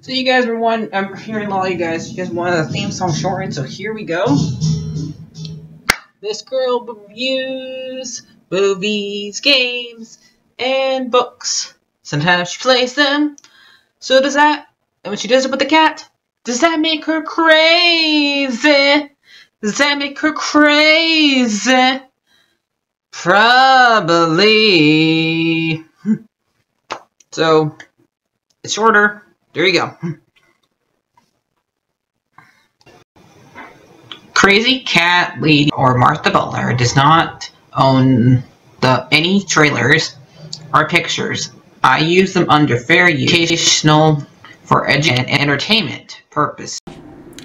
So you guys were I'm hearing all you guys wanted the theme song shortened, so here we go. This girl reviews movies, games, and books. Sometimes she plays them. So does that, and when she does it with the cat, does that make her crazy? Does that make her crazy? Probably. So, it's shorter. There you go. Crazycatlady or Martha Butler does not own any trailers or pictures. I use them under fair use, educational, for and entertainment purpose.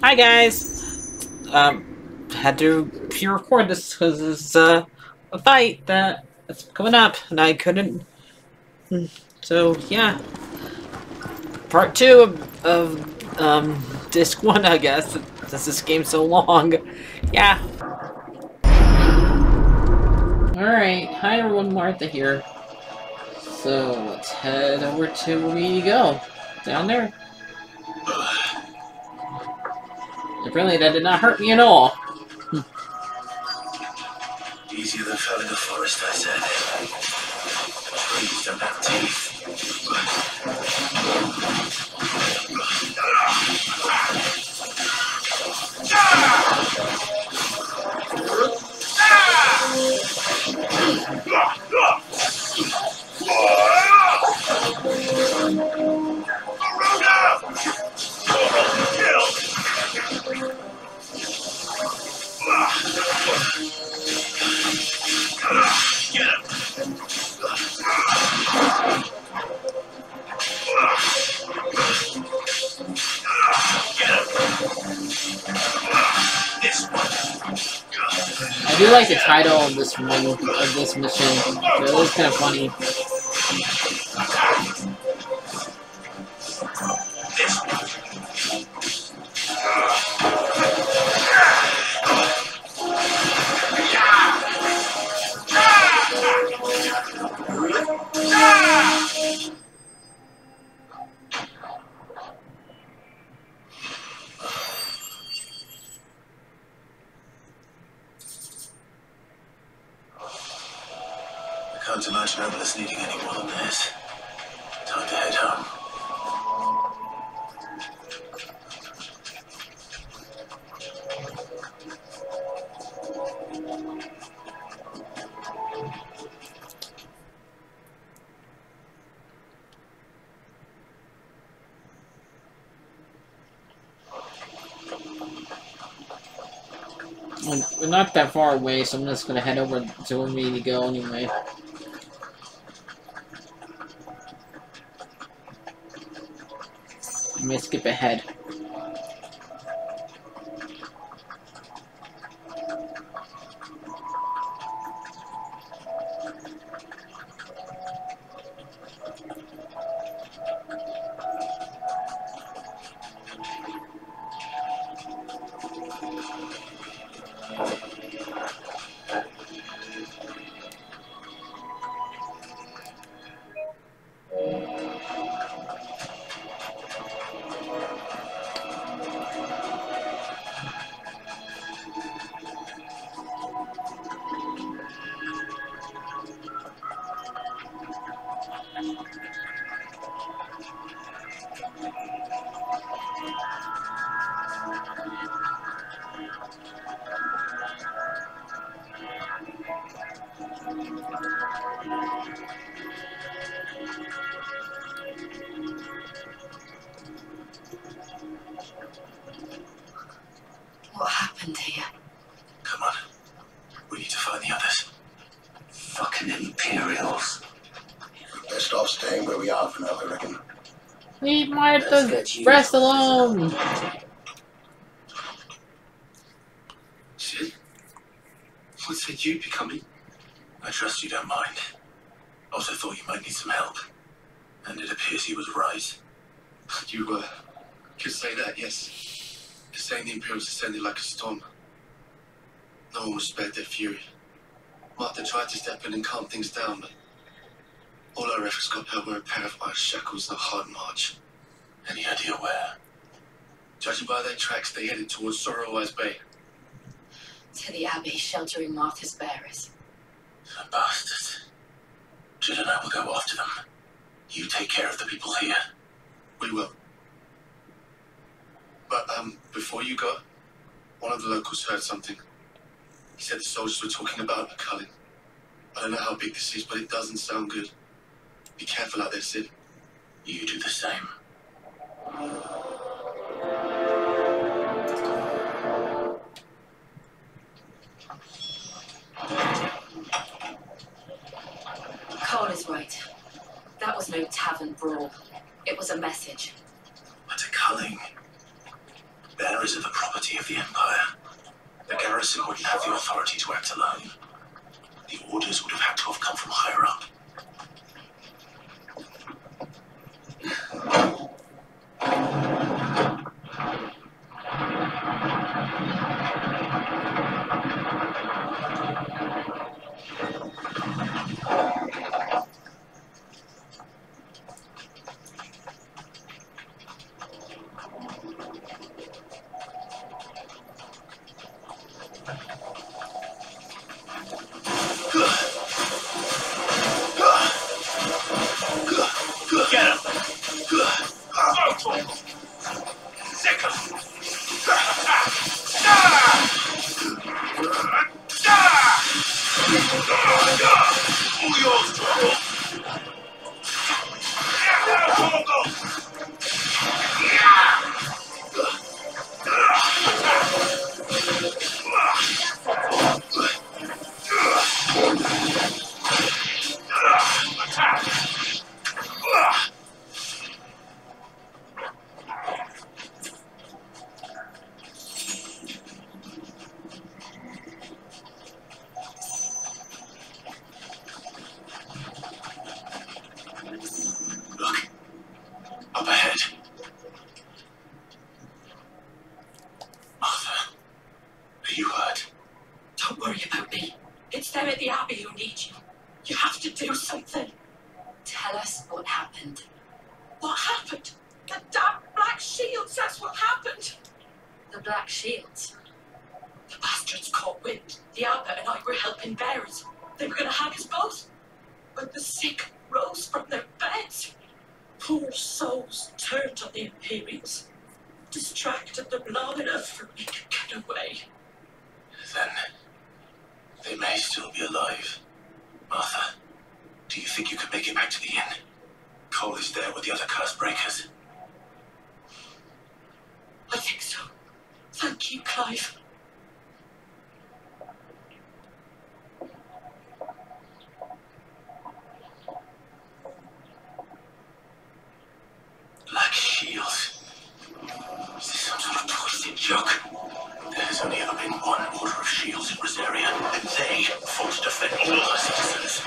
Hi guys. Had to pre-record this because it's a fight that's coming up, and I couldn't. So yeah, part 2 of disc 1, I guess. Since this game's so long. Yeah. Alright, hi everyone, Martha here. So, let's head over to where we need to go. Down there. Apparently that did not hurt me at all. Easier than felling a forest, I said. Trees don't have teeth. I do like the title of this mission. It was kind of funny. I can't imagine Evelyn's needing any more than this. Time to head home. We're not that far away, so I'm just gonna head over to where we need to go anyway. I may skip ahead. What happened here? Come on. We need to find the others. Fucking Imperials. We're best off staying where we are for now, I reckon. Leave Martha's breast alone! Shit. What said you'd be coming? I trust you don't mind. Also thought you might need some help. And it appears he was right. You could say that, yes. You're saying the Imperials descended like a storm. No one was spared their fury. Martha tried to step in and calm things down, but all our efforts got her were a pair of iron shackles and a hard march. Any idea where? Judging by their tracks, they headed towards Sorrowwise Bay. To the Abbey, sheltering Martha's bearers. The bastards. Jill and I will go after them. You take care of the people here. We will. But, before you go, one of the locals heard something. He said the soldiers were talking about a culling. I don't know how big this is, but it doesn't sound good. Be careful out there, Sid. You do the same. Cole is right. That was no tavern brawl. It was a message. But a culling. Bearers are the property of the Empire. The garrison wouldn't have the authority to act alone. The orders would have had to have come from higher up. Distracted them long enough for me to get away. Then they may still be alive. Martha, do you think you could make it back to the inn? Cole is there with the other curse breakers. I think so. Thank you, Clive. Black shields. Is this some sort of twisted joke? There has only ever been one order of shields in Rosaria, and they fought to defend all her citizens.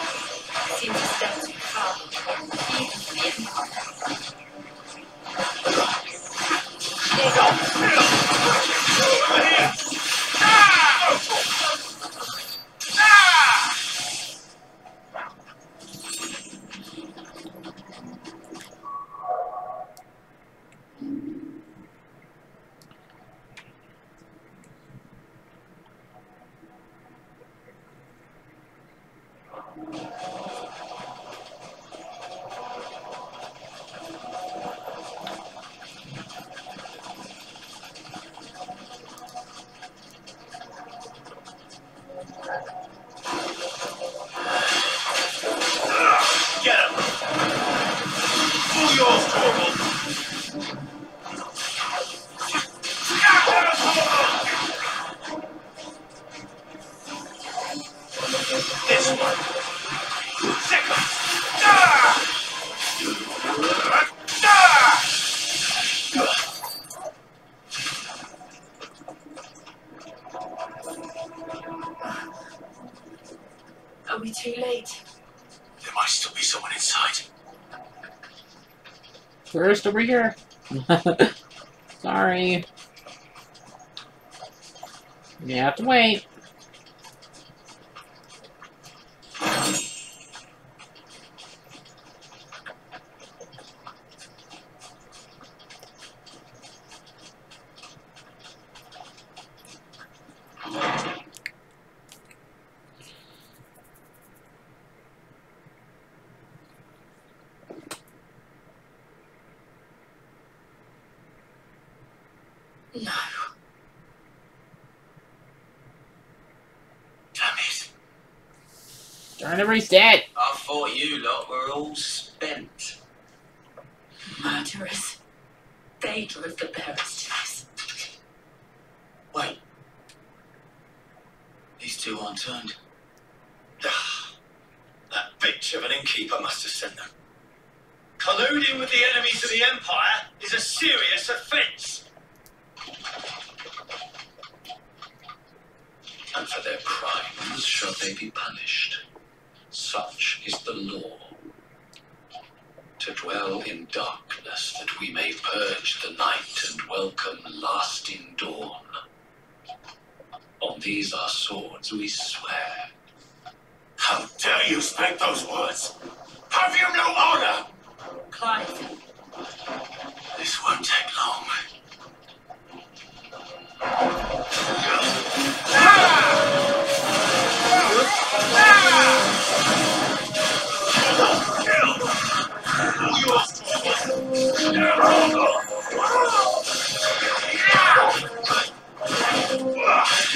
Seems a step too far, even for the Empire. Over here! Are we too late? There might still be someone inside. First over here. Sorry. You have to wait. No. Damn it. Everybody's dead. I thought you lot were all spent. Murderers. They drove the bearers to this. Wait. These two aren't turned. That bitch of an innkeeper must have sent them. Colluding with the enemies of the Empire is a serious offence. And for their crimes shall they be punished. Such is the law. To dwell in darkness that we may purge the night and welcome lasting dawn. On these our swords we swear. How dare you speak those words? Have you no honor? Clive. This won't take long.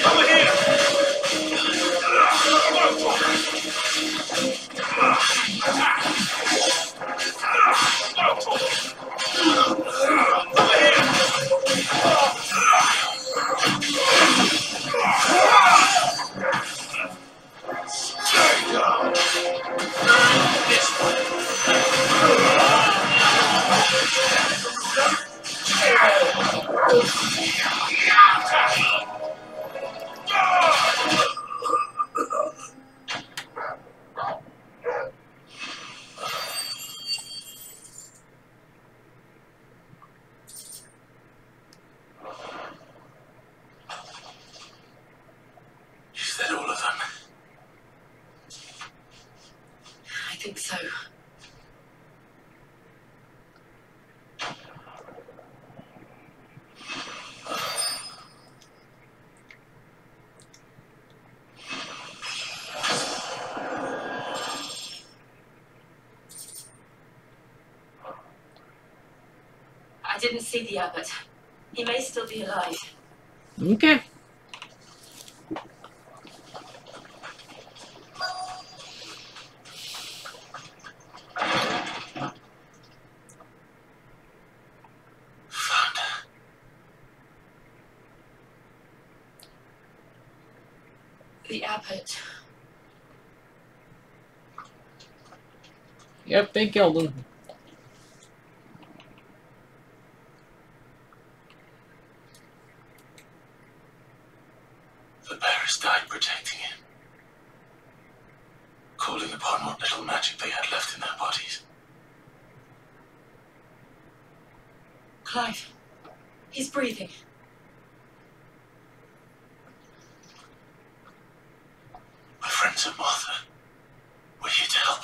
Over here! Stay down! This way! Is that all of them? I think so. I didn't see the abbot. He may still be alive. Okay. Found her. The abbot. Yep, they killed him. The bearers died protecting him. Calling upon what little magic they had left in their bodies. Clive. He's breathing. My friends of Martha, we're here to help.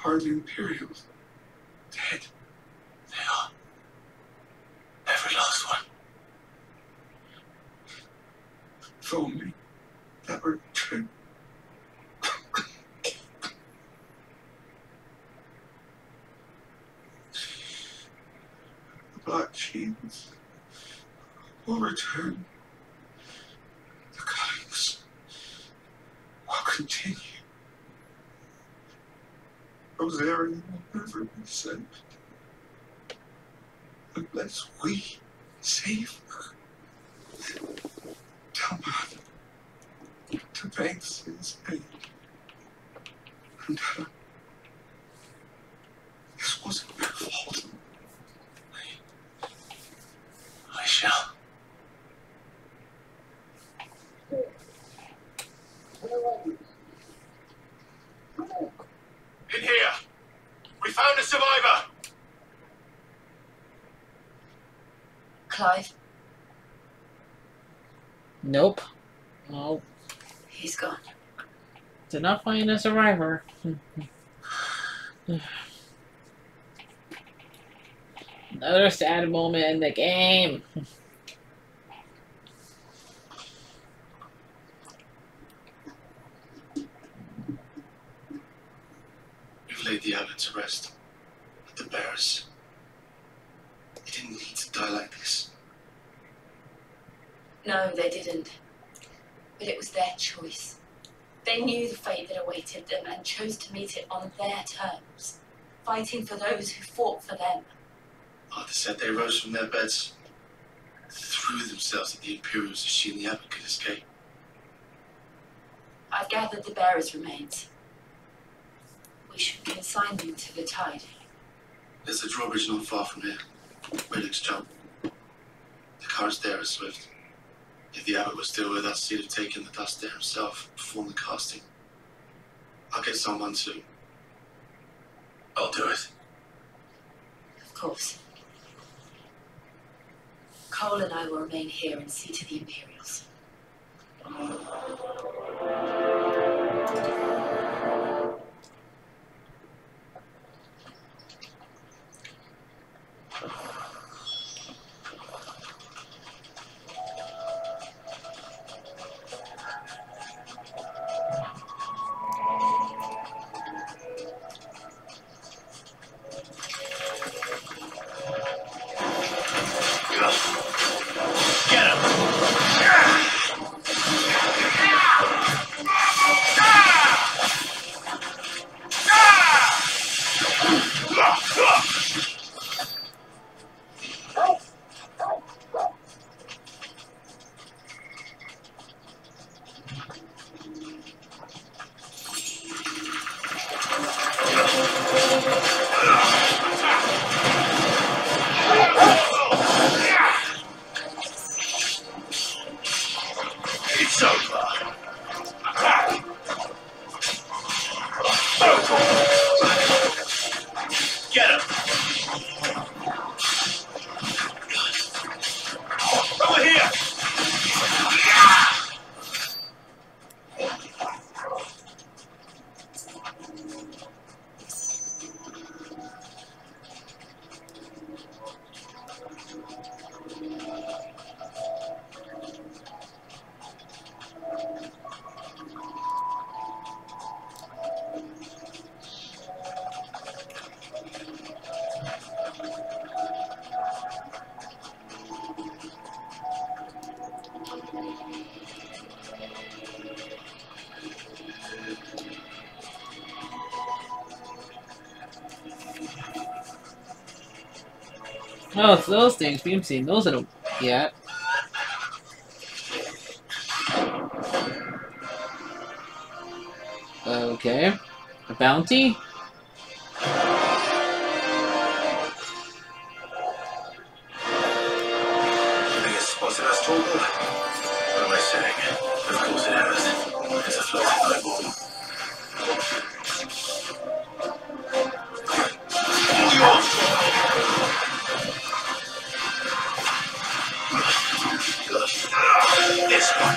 Are the Imperials dead? They are. Every last one. If only that were true. The Black Chains will return. The cuttings will continue. Rosarian will never be saved unless we save her. Tell Mother to Banks his aid. And this wasn't your fault. I shall. In here! We found a survivor! Clive. Nope. Oh, He's gone. did not find a survivor. Another sad moment in the game. We've laid the abbot to rest. The bearers. They didn't need to die like this. No, they didn't. But it was their choice. They knew the fate that awaited them and chose to meet it on their terms, fighting for those who fought for them. Arthur said they rose from their beds, threw themselves at the Imperials as she and the Abbot could escape. I've gathered the bearers' remains. We should consign them to the tide. There's a drawbridge not far from here. Relics jump. The current's there is swift. If the Abbot was still with us, he'd have taken the dust there himself, performed the casting. I'll get someone to. I'll do it. Of course. Cole and I will remain here and see to the Imperials. Oh, it's those things. We haven't seen those in a yet. Okay. A bounty? Spotted us, Torgal? What am I saying? Of course it has. It's a floating eyeball. This one.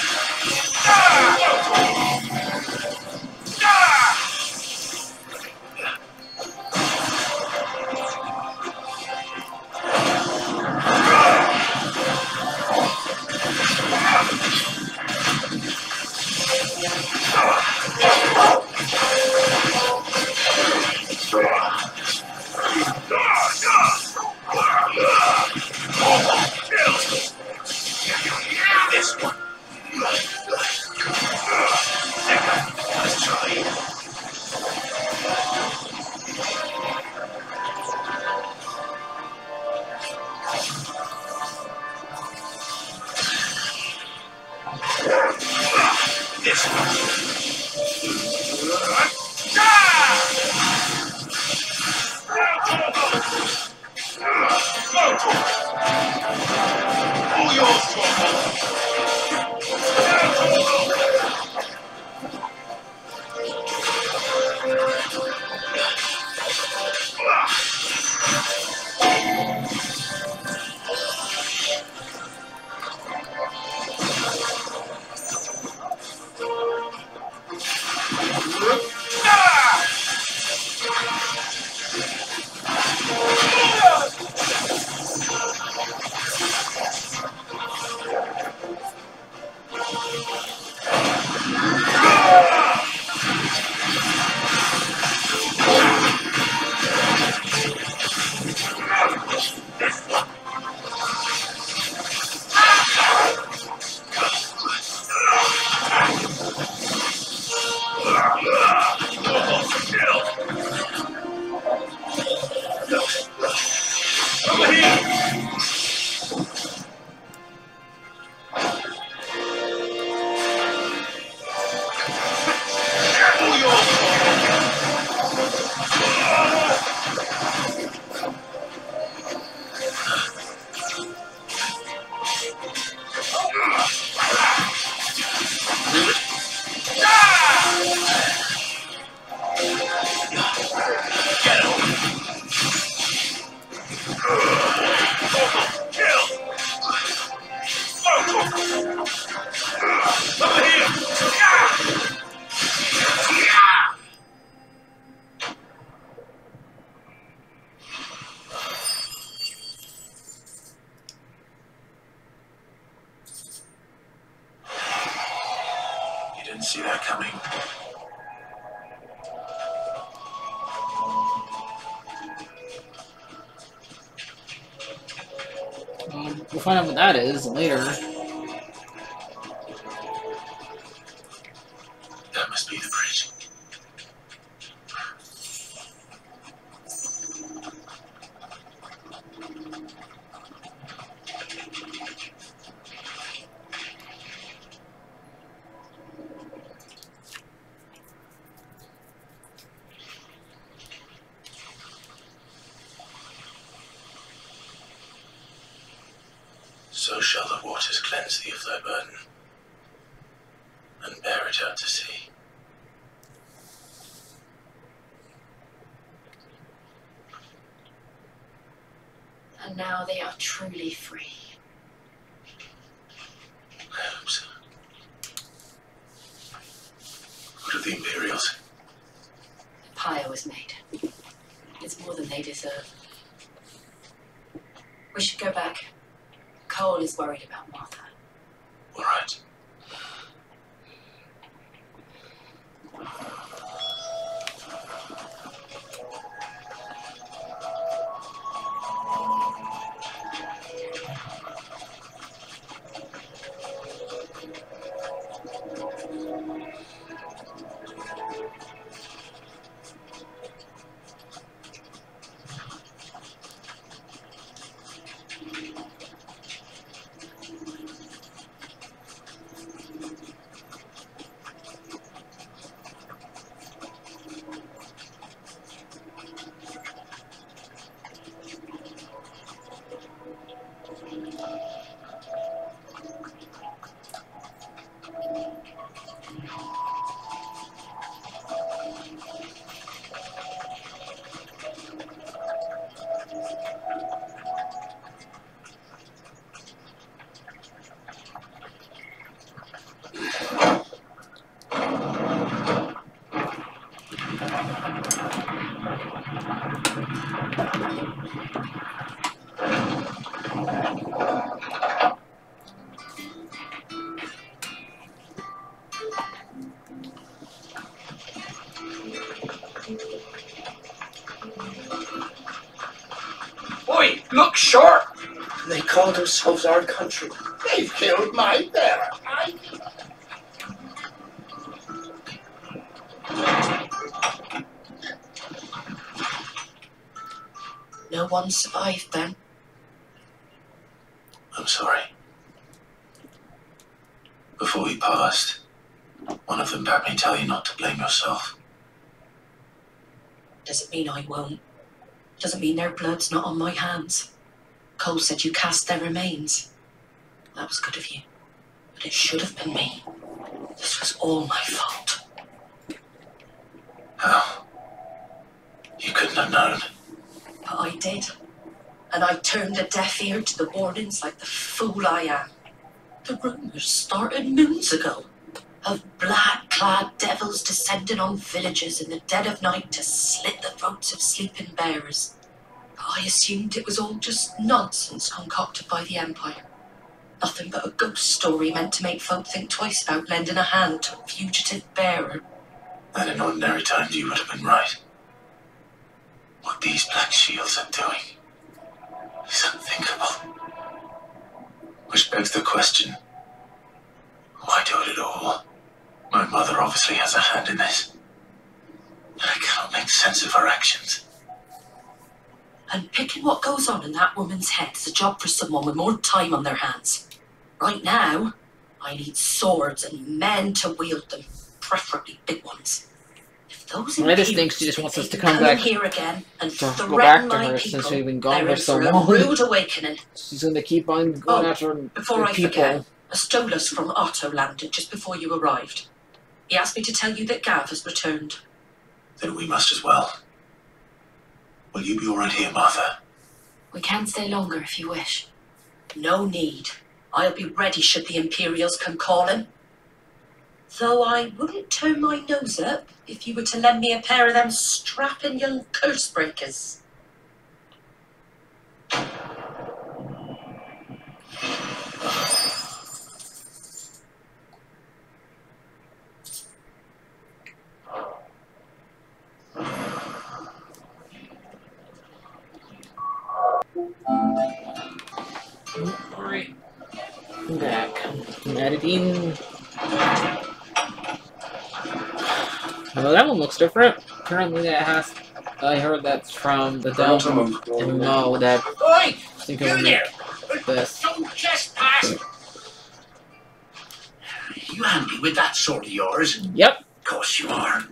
see that coming. We'll find out what that is later. That must be the bridge. So shall the waters cleanse thee of thy burden, and bear it out to sea. And now they are truly free. I hope so. What of the Imperials? The pyre was made. It's more than they deserve. We should go back. Cole is worried about Martha. All right. Oi, look sharp! They call themselves our country. They've killed my bear. No one survived then. I'm sorry. Before we passed, one of them bade me tell you not to blame yourself. Doesn't mean I won't. Doesn't mean their blood's not on my hands. Cole said you cast their remains. That was good of you. But it should have been me. This was all my fault. How? You couldn't have known. But I did. And I turned a deaf ear to the warnings like the fool I am. The rumours started moons ago. Of black-clad devils descending on villages in the dead of night to slit the throats of sleeping bears. I assumed it was all just nonsense concocted by the Empire. Nothing but a ghost story meant to make folk think twice about lending a hand to a fugitive bearer. And in ordinary times you would have been right. What these black shields are doing is unthinkable. Which begs the question, why do it at all? My mother obviously has a hand in this. And I cannot make sense of her actions. And picking what goes on in that woman's head is a job for someone with more time on their hands. Right now, I need swords and men to wield them, preferably big ones. If those I just think she just wants us to come back here again and to threaten go back to my her people, since we've been gone they're for in so for a long. rude awakening. She's gonna keep on going after Before her I people. forget, a Stolas from Otto landed just before you arrived. He asked me to tell you that Gav has returned. Then we must as well. Will you be alright here, Martha? We can stay longer if you wish. No need. I'll be ready should the Imperials come calling. Though I wouldn't turn my nose up if you were to lend me a pair of them strapping young curse breakers. Alright. Back. Editing. Well, that one looks different. Apparently that has... I heard that's from the Delta MMO that... Oi! You You there! this. Don't just pass! You handy with that sword of yours? Yep. Of course you are.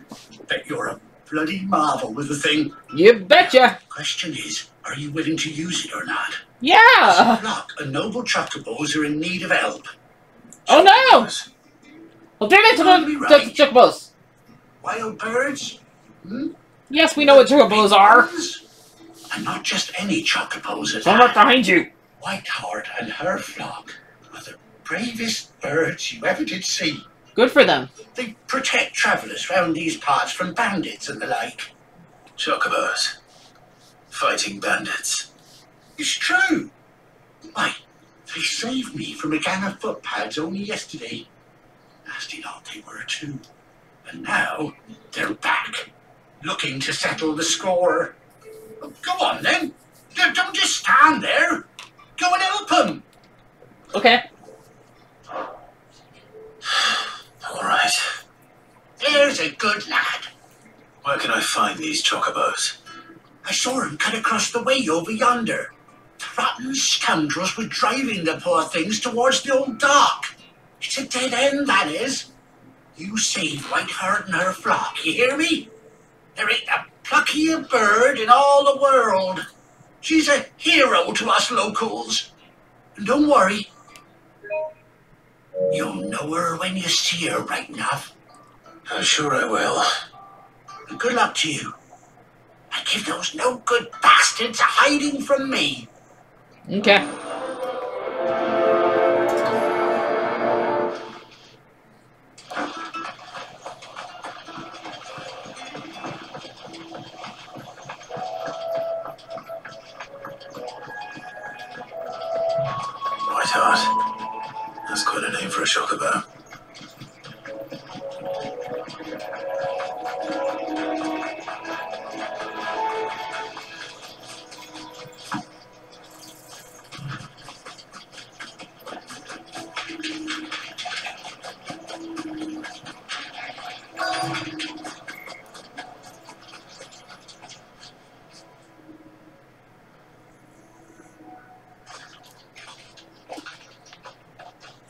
Bet you're a bloody marvel with the thing. You betcha! Question is, are you willing to use it or not? Yeah! Look, a noble chocobos are in need of help. Oh no! Well, turn it to the chocobos. Wild birds? Hmm? Yes, we know what chocobos are. And not just any chocobos. Come right behind you. Whiteheart and her flock are the bravest birds you ever did see. Good for them. They protect travellers round these parts from bandits and the like. Chocobos. Fighting bandits. It's true. Why, they saved me from a gang of footpads only yesterday. Nasty lot they were too. And now they're back, looking to settle the score. Oh, go on then. Don't just stand there. Go and help them. Okay. All right. There's a good lad. Where can I find these chocobos? I saw him cut across the way over yonder. The rotten scoundrels were driving the poor things towards the old dock. It's a dead end, that is. You save Whiteheart and her flock, you hear me? There ain't a pluckier bird in all the world. She's a hero to us locals. And don't worry. You'll know her when you see her, right enough. I'm sure I will. And good luck to you. I give those no-good bastards a hiding from me. Okay. Whiteheart. That's quite a name for a chocobo.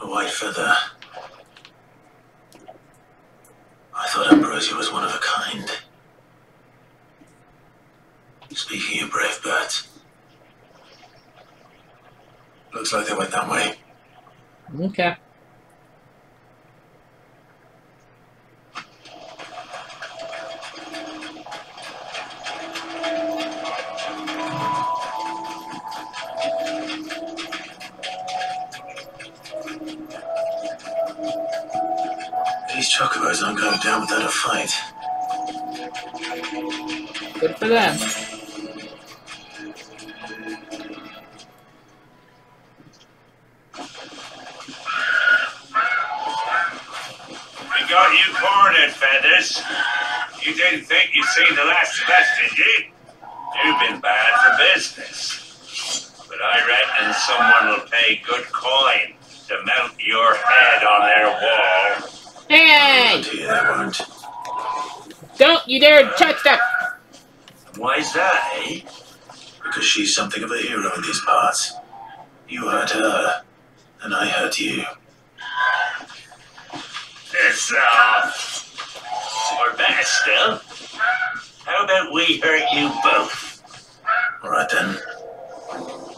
A white feather. I thought Ambrosia was one of a kind. Speaking of brave birds, looks like they went that way. Okay. These chocobos aren't going down without a fight. Good for them. I got you cornered, Feathers. You didn't think you'd seen the last of us, did you? You've been bad for business. But I reckon someone will pay good coin to mount your head on their wall. Hey! They won't. Don't you dare touch that! Why's that, eh? Because she's something of a hero in these parts. You hurt her, and I hurt you. Piss off. Or better still, how about we hurt you both? All right then.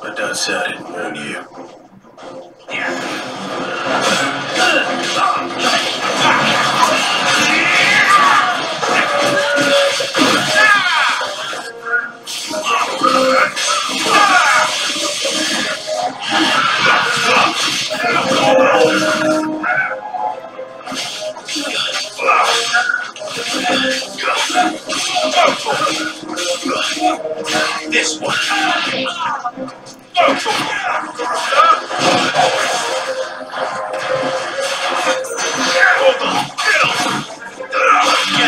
But don't say I didn't warn you. This one. Get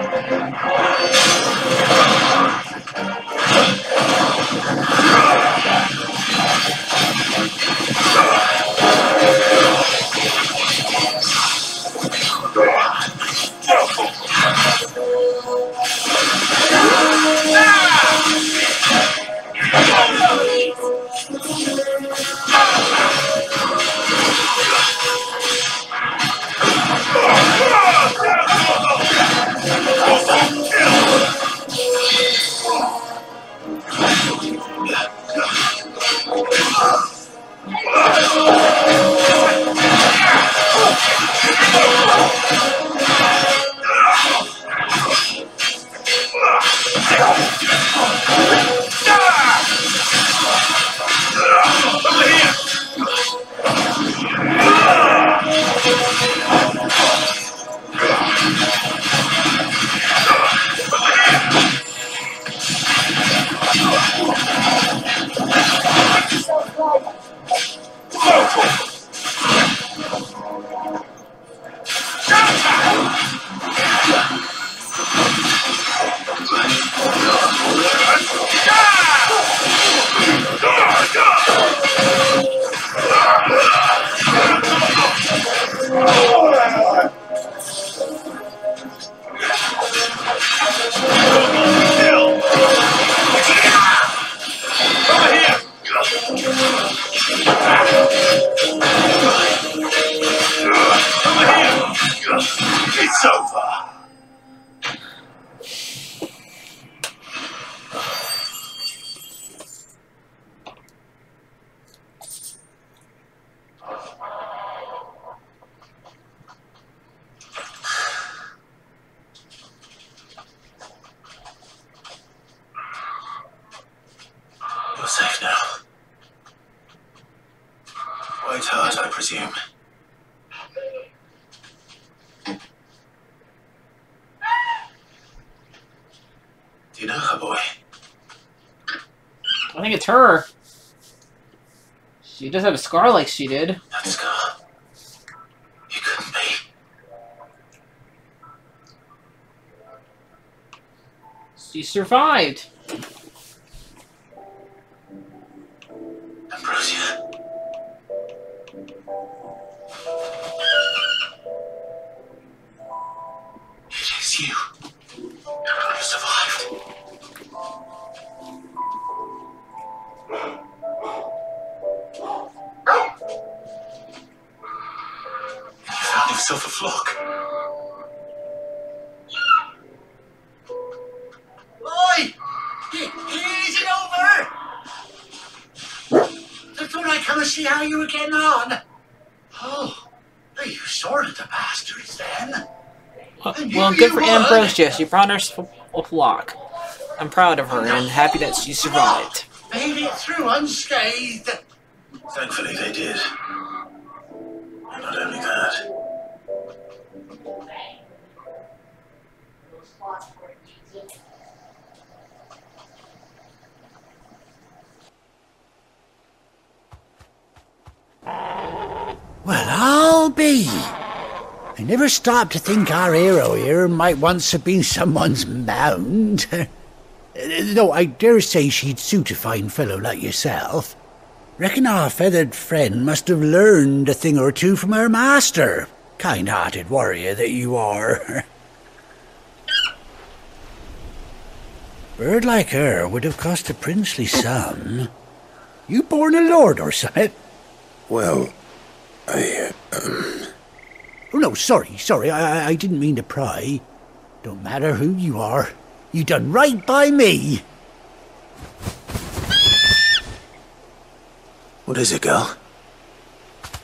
him. It's over. You're safe now. White Hart, I presume. Do you know her, boy? I think it's her. She does have a scar like she did. That scar. You couldn't be. She survived. Ambrosia. It is you. You survived. You found yourself a flock. Oi! Is it over? I thought I'd come and see how you were getting on. Oh, you sorted the bastards then. Well, good for Ambrosia. She brought us a flock. I'm proud of her and happy that she survived. Made it through unscathed. Thankfully they did. And not only that. Well, I'll be. I never stopped to think our hero here might once have been someone's mount. Though I dare say she'd suit a fine fellow like yourself. Reckon our feathered friend must have learned a thing or two from her master. Kind-hearted warrior that you are. Bird like her would have cost a princely sum. You born a lord or something? Well, Oh, no, sorry, I didn't mean to pry. Don't matter who you are. You done right by me. What is it, girl?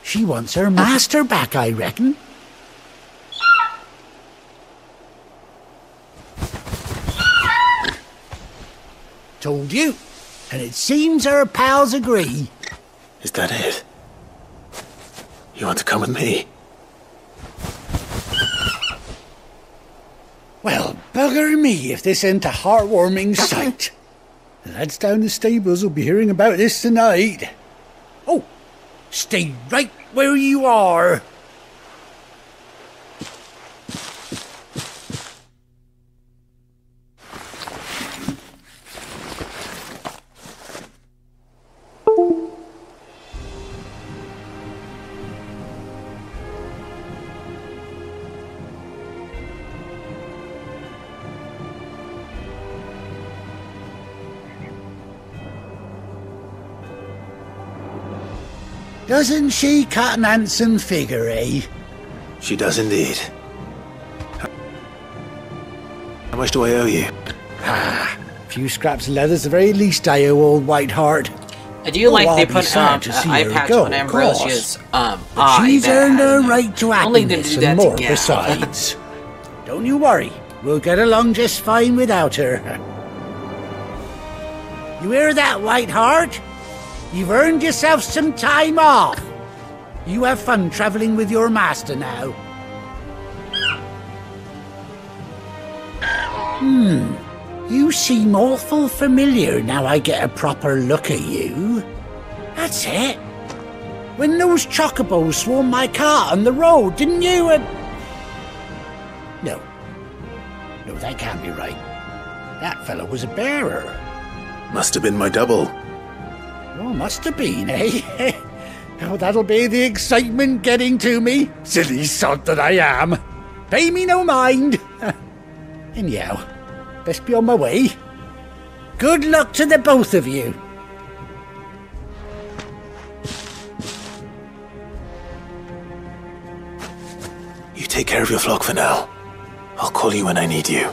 She wants her master back, I reckon. Told you. And it seems her pals agree. Is that it? You want to come with me? Well, bugger me if this ain't a heartwarming sight. The lads down the stables will be hearing about this tonight. Oh, stay right where you are. Doesn't she cut an handsome figure, eh? She does indeed. How much do I owe you? A few scraps of leather's the very least I owe old White Hart. I do like I'll they be put sad to see eye her patch go, on of course. Ambrosia's But eye. she's earned her right to Only them happiness do that and more together. besides. Don't you worry, we'll get along just fine without her. You hear that, White Hart? You've earned yourself some time off. You have fun travelling with your master now. You seem awful familiar now I get a proper look at you. That's it. When those chocobos swarmed my cart on the road, didn't you? No, that can't be right. That fellow was a bearer. Must have been my double. Oh, must have been, eh? Oh, that'll be the excitement getting to me. Silly sod that I am. Pay me no mind. Anyhow, Best be on my way. Good luck to the both of you. You take care of your flock for now. I'll call you when I need you.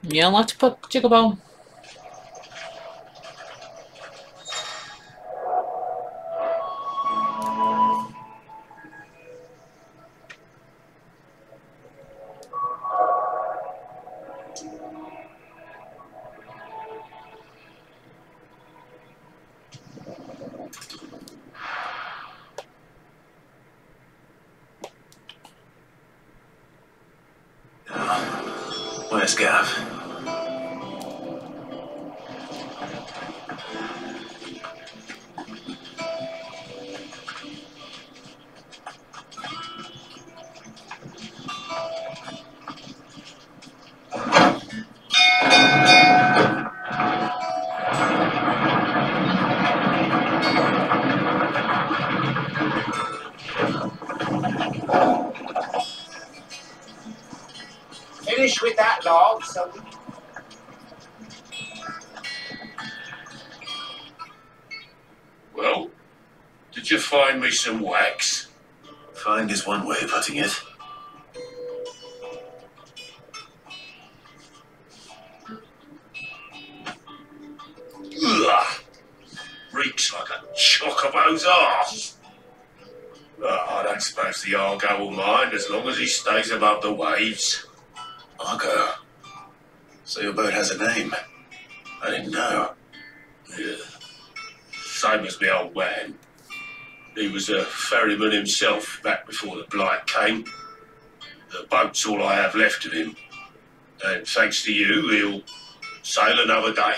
Yeah, let's put Chickabone. Where's Gav? Finish with that log, so we... Well, did you find me some wax? Find is one way of putting it. Ugh. Reeks like a chocobo's arse. I don't suppose the Argo will mind as long as he stays above the waves. Argo. So your boat has a name. I didn't know. Yeah. Same as my old man. He was a ferryman himself back before the blight came. The boat's all I have left of him. And thanks to you, he'll sail another day.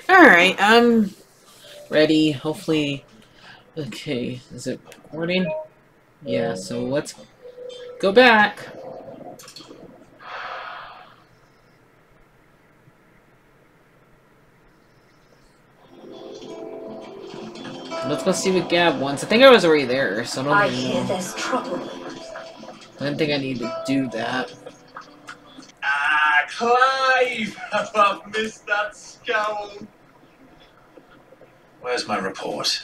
Alright, I'm ready. Hopefully. Okay, is it recording? Yeah, so let's go back. Let's go see what Gab wants. I think I was already there, so I I don't hear know. there's trouble. I didn't think I need to do that. Ah, Clive! I've missed that scowl. Where's my report?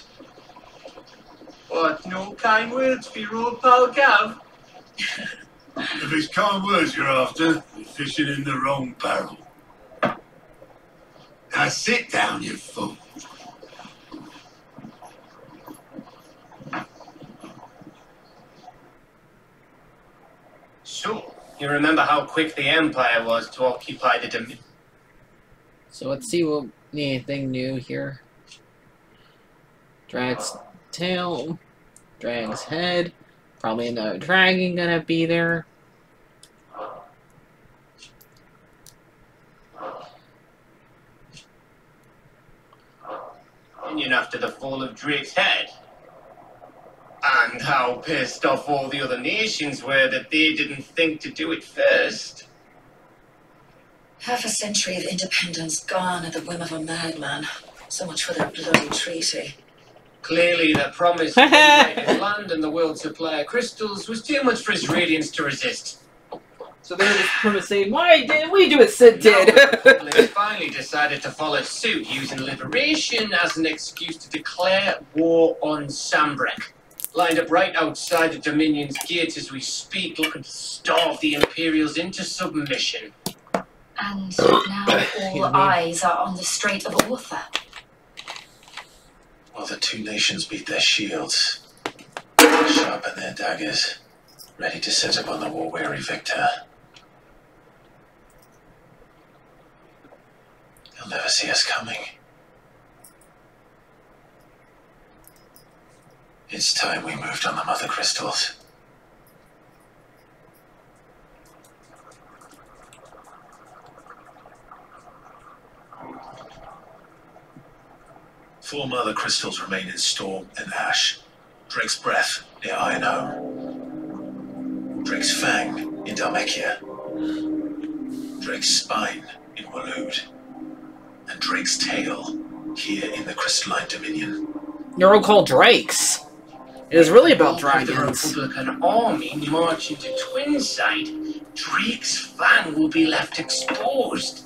What, no kind words for your old pal Gav? If it's kind words you're after, you're fishing in the wrong barrel. Now sit down, you fool. So, you remember how quick the Empire was to occupy the Dominion? So let's see what anything new here. Drag's tail, drag's head, probably another dragon gonna be there. Union after the fall of Drake's head. And how pissed off all the other nations were that they didn't think to do it first. Half a century of independence gone at the whim of a madman. So much for that bloody treaty. Clearly, the promise of liberated land and the world's supply of crystals was too much for his radiance to resist. So they're just kind of saying, why didn't we do it, Sid did? Now the Republic finally decided to follow suit, using liberation as an excuse to declare war on Sambrek. Lined up right outside the Dominion's gates as we speak, looking to starve the Imperials into submission. And now all eyes are on the Strait of Author. While the two nations beat their shields, sharpen their daggers, ready to set upon the war-weary victor. They'll never see us coming. It's time we moved on the mother crystals. Four mother crystals remain in Storm and Ash. Drake's Breath near Ino. Drake's Fang in Dhalmekia. Drake's Spine in Waloed. And Drake's Tail here in the Crystalline Dominion. They're all called Drakes. It is really about dragons. The Republican army march into Twinside. Drake's Fang will be left exposed.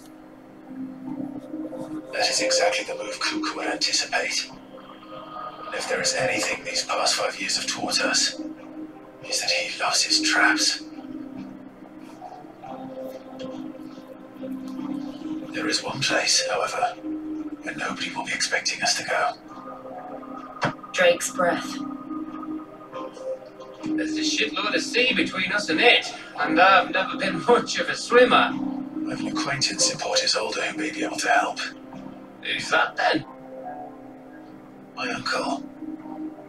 That is exactly the move Cuckoo would anticipate. And if there is anything these past 5 years have taught us, is that he loves his traps. There is one place, however, where nobody will be expecting us to go. Drake's Breath. There's a shitload of sea between us and it, and I've never been much of a swimmer. I have an acquaintance in Port Isolde who may be able to help. Who's that then? My uncle,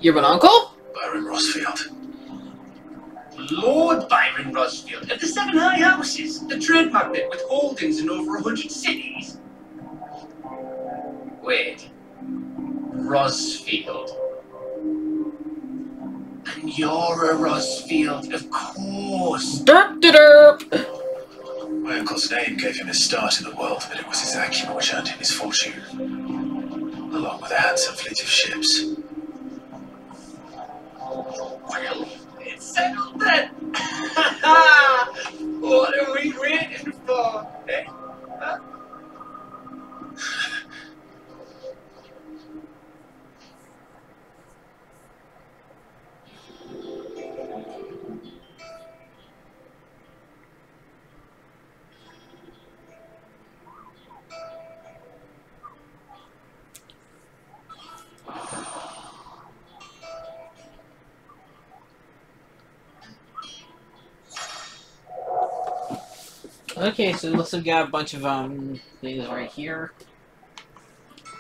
You have an uncle? Byron Rossfield. Lord Byron Rosfield of the Seven High Houses, the trade magnate with holdings in over 100 cities. Wait, Rosfield. And you're a Rosfield, of course. Derp de derp! My uncle's name gave him his start in the world, but it was his acumen which earned him his fortune, along with a handsome fleet of ships. Well, it's settled then. What are we waiting for? Eh? Huh? Okay, so it looks like we got a bunch of things right here.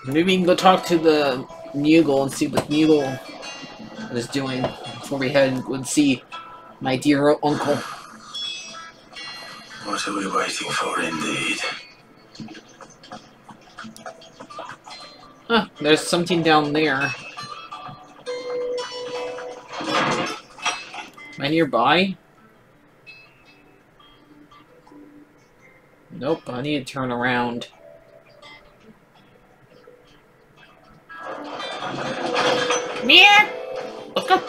Maybe we can go talk to the Mughal and see what Mughal is doing before we head and go see my dear uncle. What are we waiting for, indeed? Huh, there's something down there. Am I nearby? Nope, I need to turn around. Yeah! Let's go!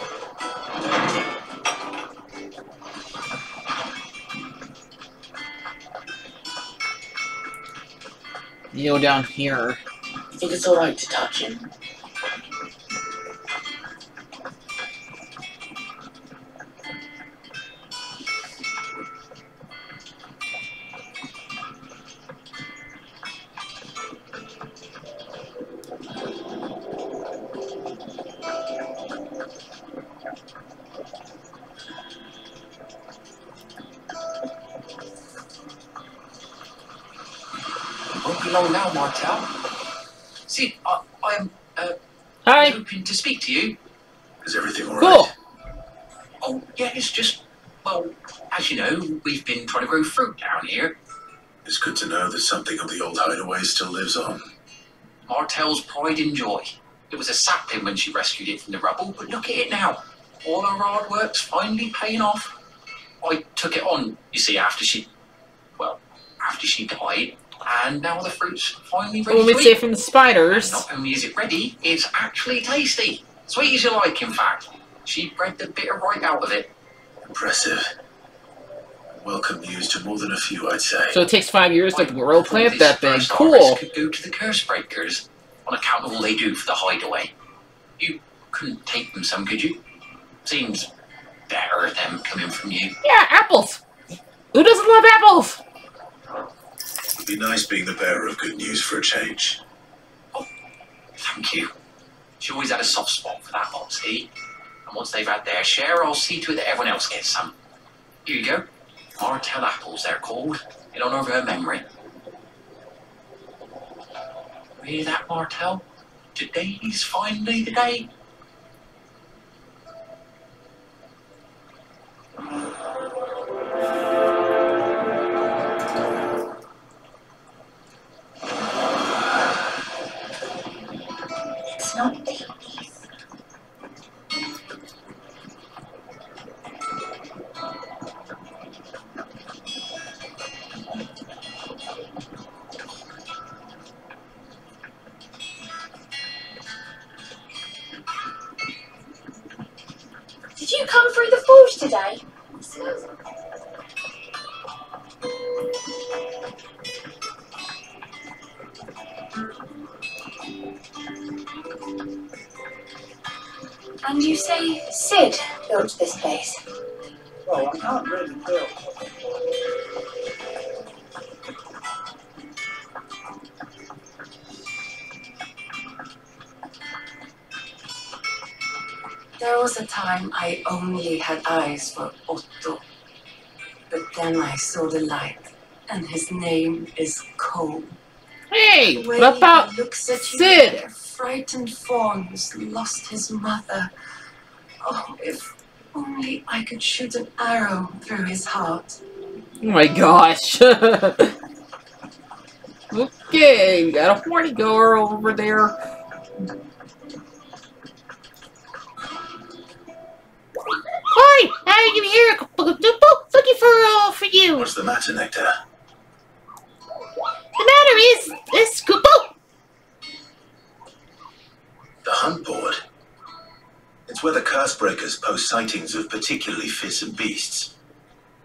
You go down here. You think it's alright to touch him? Won't be long now, Martel. See, I'm Hi! hoping to speak to you. Is everything all Cool! right? Oh, yeah, it's just, well, as you know, we've been trying to grow fruit down here. It's good to know that something of the old hideaway still lives on. Martel's pride and joy. It was a sapling when she rescued it from the rubble, but look at it now. All her hard work's finally paying off. I took it on, you see, after she died, and now the fruit's finally ready When we to say eat. from the spiders. Not only is it ready, it's actually tasty. Sweet as you like, in fact. She bred the bitter right out of it. Impressive. Welcome news to more than a few, I'd say. So it takes 5 years to grow a plant This that big. first Cool! harvest could go to the curse breakers on account of all they do for the hideaway. You couldn't take them some, could you? Seems better them coming from you. Yeah, apples! Who doesn't love apples? It'd be nice being the bearer of good news for a change. Thank you. She always had a soft spot for that lot, see? And once they've had their share, I'll see to it that everyone else gets some. Here you go. Martel apples, they're called, in honour of her memory. Hear that, Martel? Today's finally the day. today. And you say Sid built this place? Well, I can't really tell. There was a time I only had eyes for Otto. But then I saw the light, and his name is Cole. Hey, The way what about he looks at you Sid? like a frightened fawn who's lost his mother. Oh, if only I could shoot an arrow through his heart. Oh my gosh. Okay, we got a horny girl over there. Hi, how are you here? Looking for you. What's the matter, Nectar? The matter is this Kupo. The hunt board? It's where the curse breakers post sightings of particularly fearsome beasts.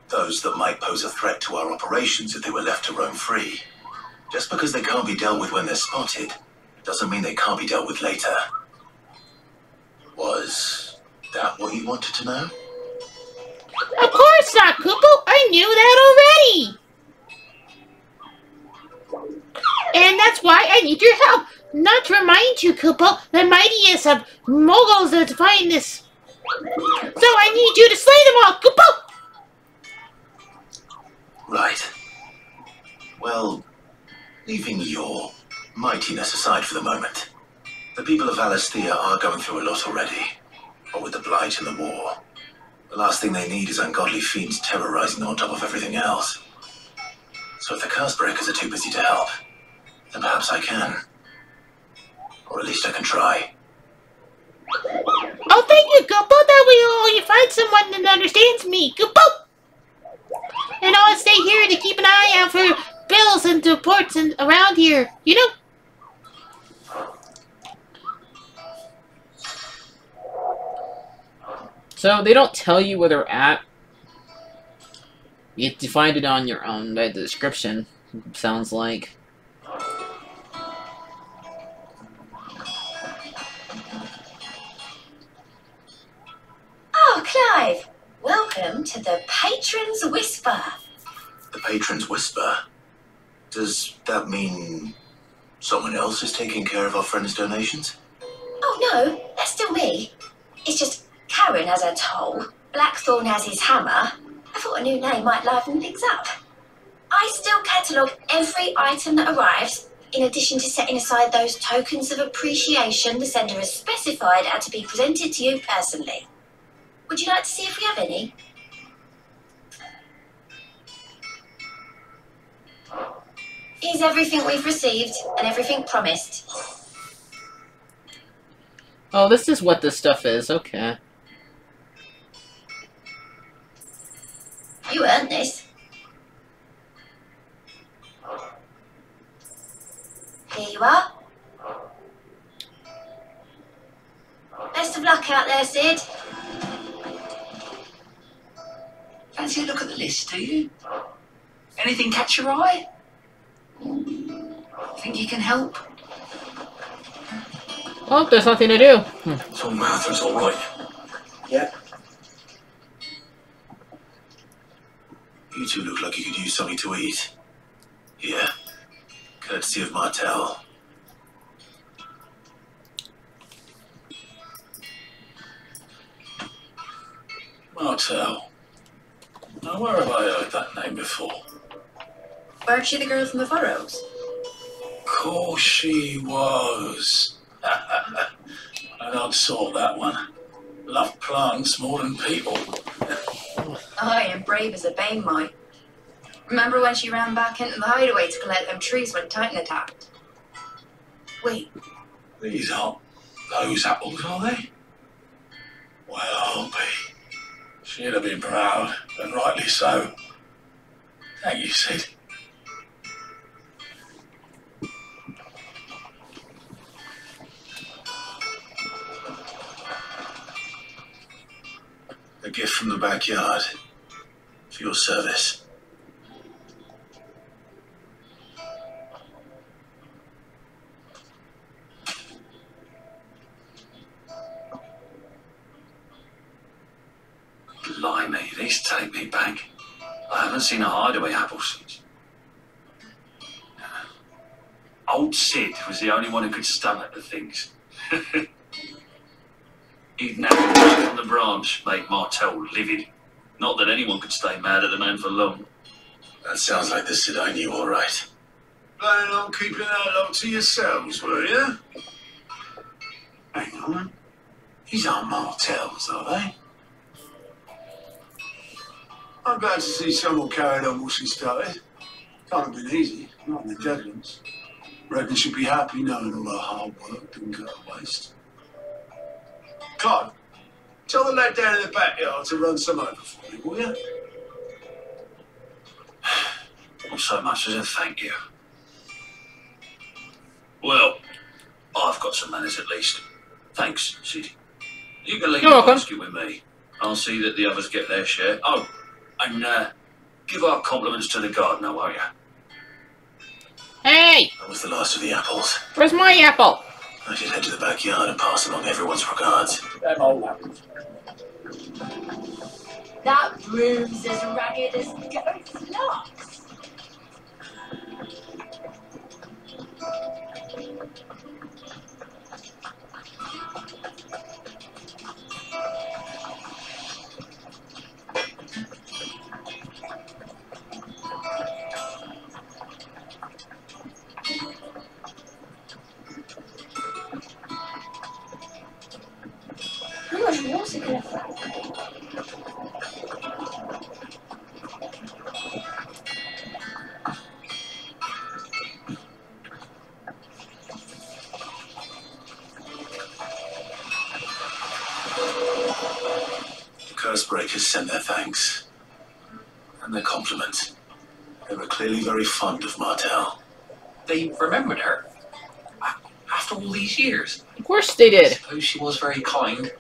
Those that might pose a threat to our operations if they were left to roam free. Just because they can't be dealt with when they're spotted, doesn't mean they can't be dealt with later. Was that what you wanted to know? Of course not, Kupo. I knew that already. And that's why I need your help. Not to remind you, Kupo, the mightiest of moguls to find this. So I need you to slay them all, Kupo! Right. Well, leaving your mightiness aside for the moment, the people of Alastia are going through a lot already. What with the Blight and the war, the last thing they need is ungodly fiends terrorizing on top of everything else. So if the curse breakers are too busy to help, then perhaps I can. Or at least I can try. Oh, thank you, Kupo. That way you find someone that understands me, Kupo. And I'll stay here to keep an eye out for bills and reports and around here, you know? So they don't tell you where they're at. You have to find it on your own. The description sounds like. Oh, Clive! Welcome to the Patron's Whisper. The Patron's Whisper? Does that mean someone else is taking care of our friend's donations? Oh no, that's still me. It's just Karen has her toll, Blackthorn has his hammer. I thought a new name might liven things up. I still catalogue every item that arrives, in addition to setting aside those tokens of appreciation the sender has specified are to be presented to you personally. Would you like to see if we have any? Here's everything we've received and everything promised. Oh, this is what this stuff is. Okay. You earned this. Here you are. Best of luck out there, Sid. Fancy a look at the list, do you? Anything catch your eye? Think you can help? Oh, there's nothing to do. So Martha's all right. Yeah. You two look like you could use something to eat. Here, courtesy of Martel. Martel. Now, where have I heard that name before? Weren't she the girl from the Furrows? Course she was. An odd sort, that one. Love plants more than people. Aye, and brave as a bane might. Remember when she ran back into the hideaway to collect them trees when Titan attacked? Wait, These aren't those apples, are they? Well, I'll be. She'd have been proud, and rightly so. Thank you, Sid. The gift from the backyard. For your service. Blimey, these take me back. I haven't seen a hideaway apple since. Old Sid was the only one who could stomach the things. Even apples on the branch made Martel livid. Not that anyone could stay mad at the man for long. That sounds like the Sid I knew, all right. Planning on keeping that lot to yourselves, were you? Hang on. These aren't Martels, are they? I'm glad to see someone carried on what she started. Can't have been easy, not in the Deadlands. Reckon she'd be happy knowing all her hard work didn't go to waste. Clyde, tell the lad down in the backyard to run some over for me, will you? Not so much as a thank you. Well, I've got some manners at least. Thanks, Sid. You can leave the basket with me. I'll see that the others get their share. Oh, and give our compliments to the gardener, won't you? Hey! That was the last of the apples. Where's my apple? I should head to the backyard and pass along everyone's regards. That broom's as ragged as ghost locks. How much water can I find? The Cursebreakers sent their thanks. And their compliments. They were clearly very fond of Martel. They remembered her. After all these years. Of course they I did. suppose she was very kind,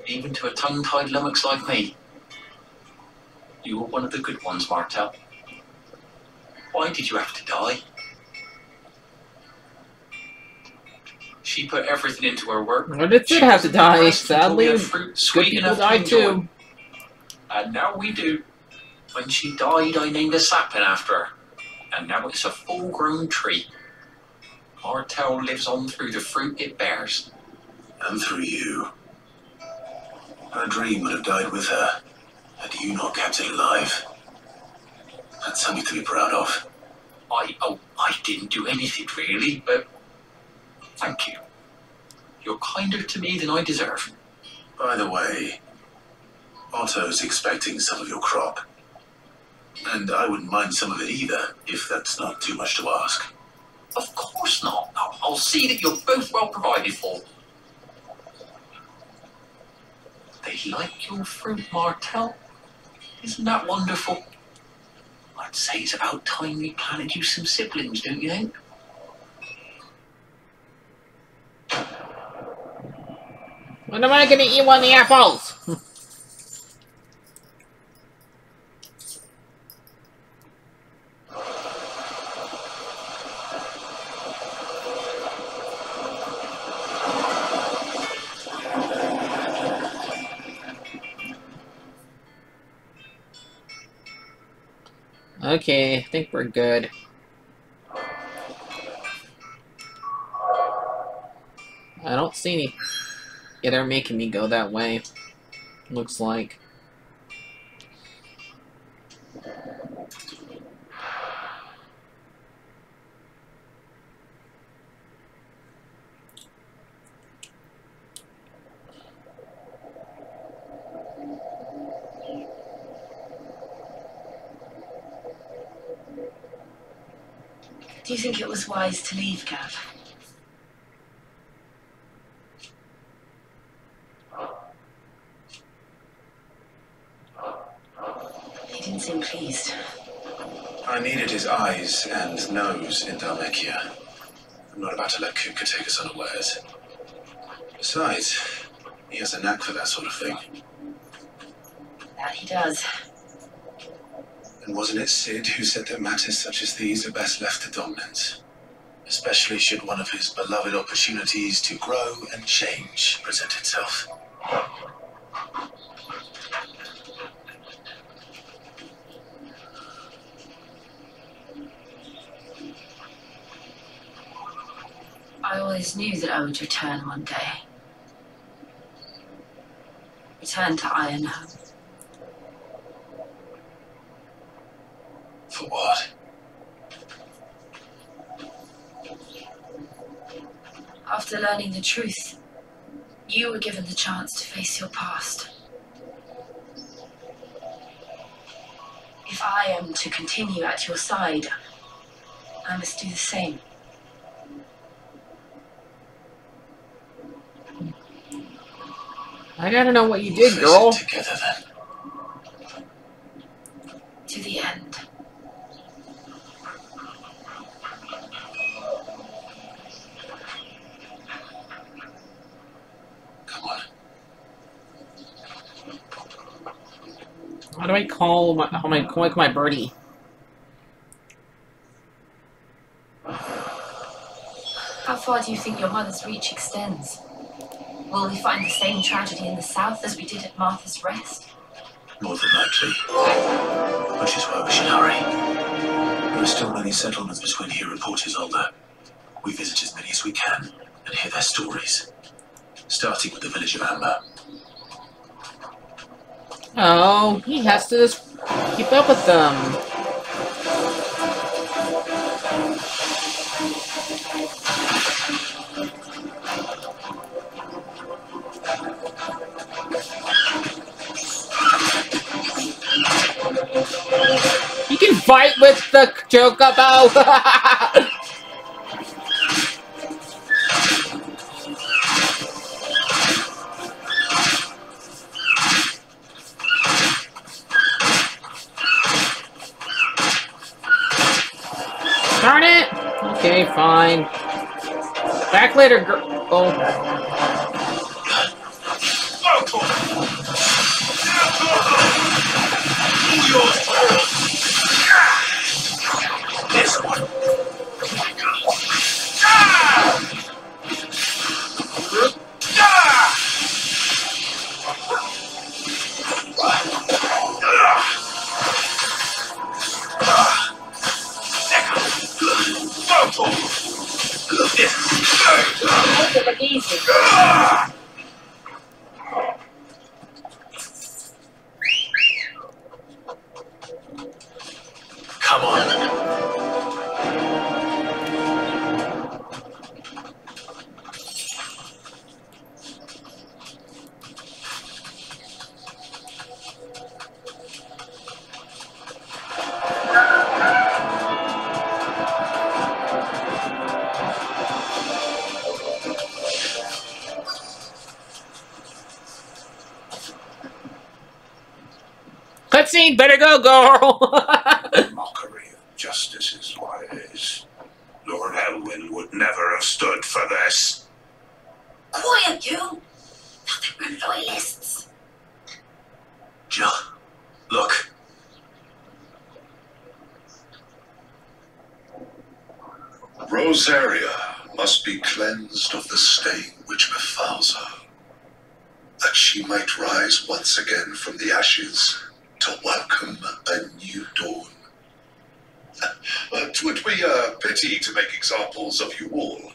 even to a tongue-tied lummox like me. You were one of the good ones, Martel. Why did you have to die? She put everything into her work. Well, it did have to die, sadly. Fruit Good sweet people enough to died enjoy. too. And now we do. When she died, I named a sapling after her. And now it's a full-grown tree. Martel lives on through the fruit it bears. And through you. Her dream would have died with her, had you not kept it alive. That's something to be proud of. I didn't do anything really, but thank you. You're kinder to me than I deserve. By the way, Otto's expecting some of your crop. And I wouldn't mind some of it either, if that's not too much to ask. Of course not. I'll see that you're both well provided for. They like your fruit, Martel. Isn't that wonderful? I'd say it's about time we planted you some siblings, don't you think? When am I gonna eat one of the apples? Okay, I think we're good. I don't see any. Yeah, they're making me go that way. Looks like. Do you think it was wise to leave, Gav? He didn't seem pleased. I needed his eyes and nose in Dalmekia. I'm not about to let Kuka take us unawares. Besides, he has a knack for that sort of thing. That he does. And wasn't it Sid who said that matters such as these are best left to dominance? Especially should one of his beloved opportunities to grow and change present itself. I always knew that I would return one day. Return to Ironhome. For what? After learning the truth, you were given the chance to face your past. If I am to continue at your side, I must do the same. I gotta know what you did, girl. Together then. To the end. Come on. How do I call my birdie? How far do you think your mother's reach extends? Will we find the same tragedy in the south as we did at Martha's Rest? More than likely. Which is why we should hurry. There are still many settlements between here and Port Isolde. We visit as many as we can and hear their stories. Starting with the village of Amber. Oh, he has to just keep up with them. You can fight with the Chocobo! Darn it! Okay, fine. Back later, girl. Oh. This one. Easy. Come on. Cutscene, better go, girl! Mockery of justice is what it is. Lord Elwyn would never have stood for this. Quiet, you! Nothing but loyalists. Jill, look. Rosaria must be cleansed of the stain which befouls her, that she might rise once again from the ashes to welcome a new dawn. 'Twould be a pity to make examples of you all,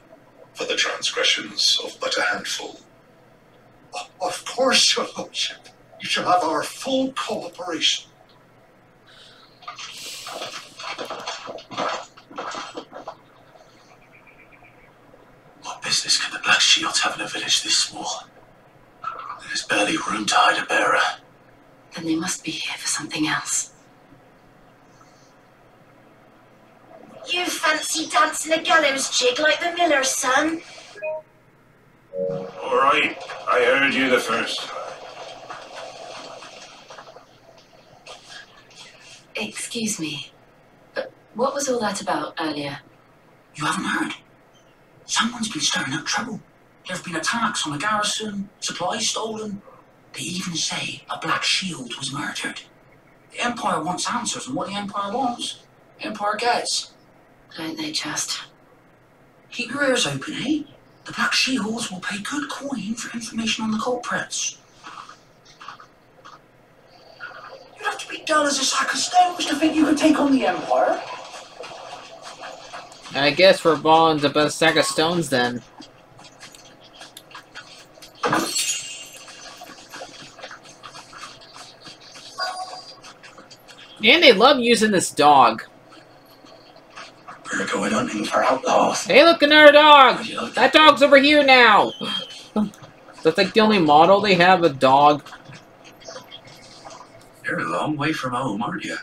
for the transgressions of but a handful. Of course, Your Lordship. You shall have our full cooperation. What business can the Black Shields have in a village this small? There's barely room to hide a bearer. Then they must be here for something else. You fancy dancing a gallows jig like the miller's son? All right, I heard you the first time. Excuse me, but what was all that about earlier? You haven't heard? Someone's been stirring up trouble. There have been attacks on the garrison, supplies stolen. They even say a Black Shield was murdered. The Empire wants answers, and what the Empire wants, the Empire gets. Don't they just? Keep your ears open, eh? The Black Shields will pay good coin for information on the culprits. You'd have to be dull as a sack of stones to think you could take on the Empire. I guess we're balling up a sack of stones then. And they love using this dog. We're going hunting for outlaws. Hey, look, another dog! That dog's over here now! That's like the only model they have, a dog. You're a long way from home, aren't you?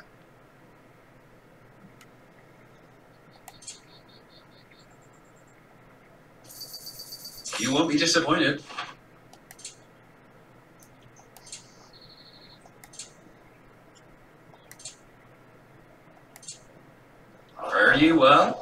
You won't be disappointed. Are you well?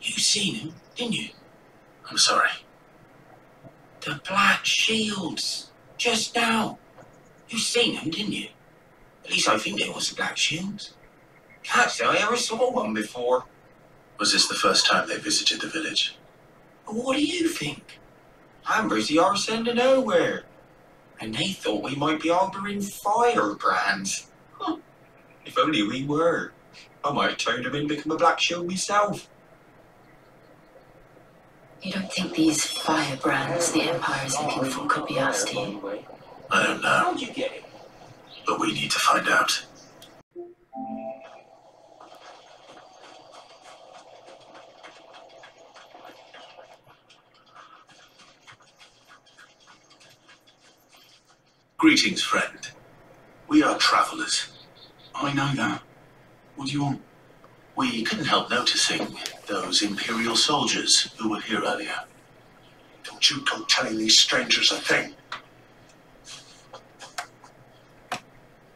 You seen him, didn't you? I'm sorry. The Black Shields. Just now. You seen them, didn't you? At least I think there was the Black Shields. Can't say I ever saw one before. Was this the first time they visited the village? What do you think? Amber's the arse end of nowhere. And they thought we might be harbouring firebrands. Huh. If only we were. I might have turned them in and become a Black Shield myself. You don't think these firebrands the Empire is looking for could be us, do you? I don't know. How'd you get it? But we need to find out. Greetings, friend. We are travelers. I know that. What do you want? We couldn't help noticing those Imperial soldiers who were here earlier. Don't you go telling these strangers a thing.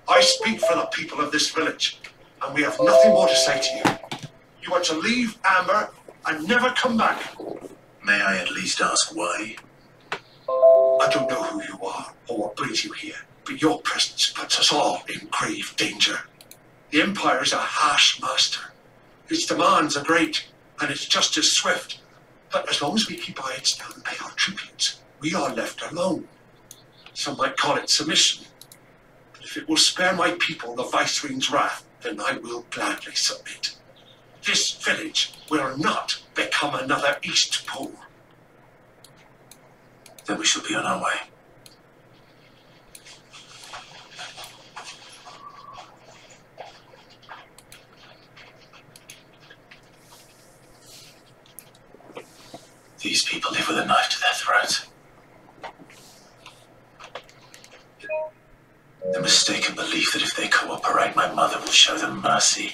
I speak for the people of this village, and we have nothing more to say to you. You are to leave Amber and never come back. May I at least ask why? I don't know who you are or what brings you here, but your presence puts us all in grave danger. The Empire is a harsh master. Its demands are great, and its justice swift. But as long as we keep our heads down and pay our tributes, we are left alone. Some might call it submission. But if it will spare my people the Viceroy's wrath, then I will gladly submit. This village will not become another Eastpool. Then we shall be on our way. people live with a knife to their throat. The mistaken belief that if they cooperate, my mother will show them mercy.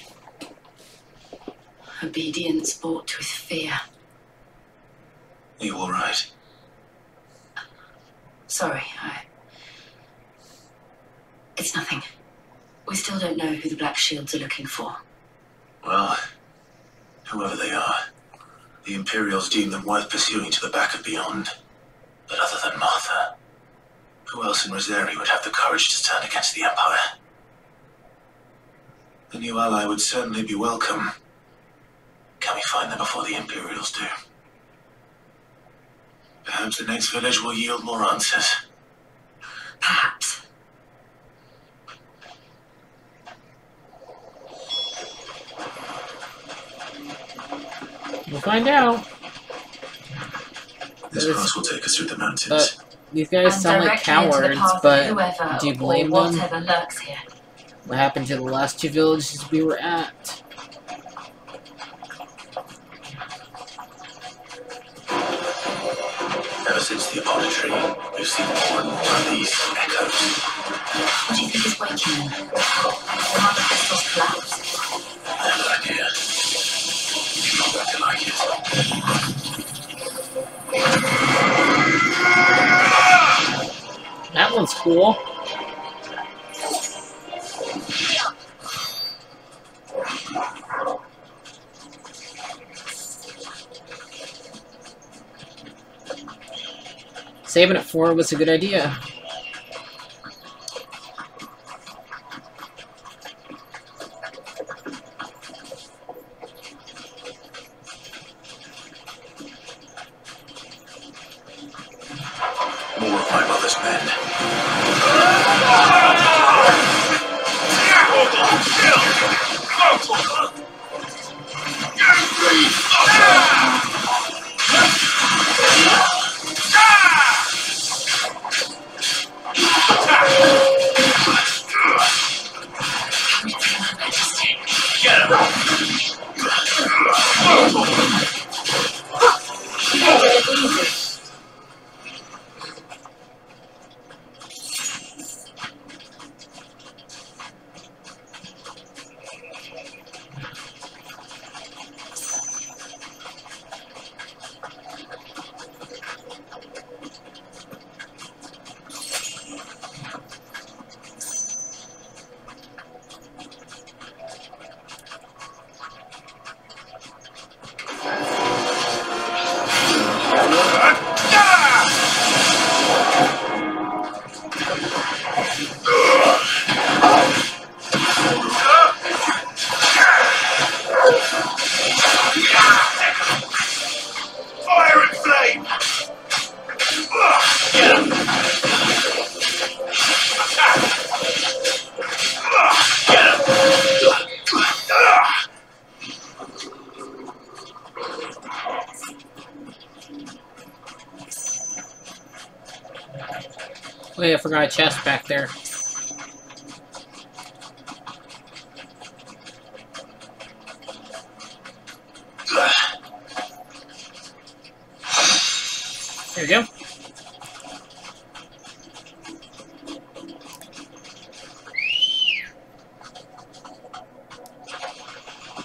Obedience bought with fear. Are you all right? Sorry, It's nothing. We still don't know who the Black Shields are looking for. Well, whoever they are, the Imperials deem them worth pursuing to the back of beyond. But other than Martha, who else in Rosari would have the courage to stand against the Empire? The new ally would certainly be welcome. Can we find them before the Imperials do? Perhaps the next village will yield more answers. Perhaps. We'll find out. This pass will take us through the mountains. These guys sound like cowards, but do you blame them? Whatever lurks here. What happened to the last two villages we were at? Ever since the apothecary, we've seen more and more of these echoes. What do you think is waking them? The mother crystals collapsed. I have an idea. You're not going to like it. That one's cool. Saving it for was a good idea. More of my mother's men. Wait, I forgot a chest back there. There we go.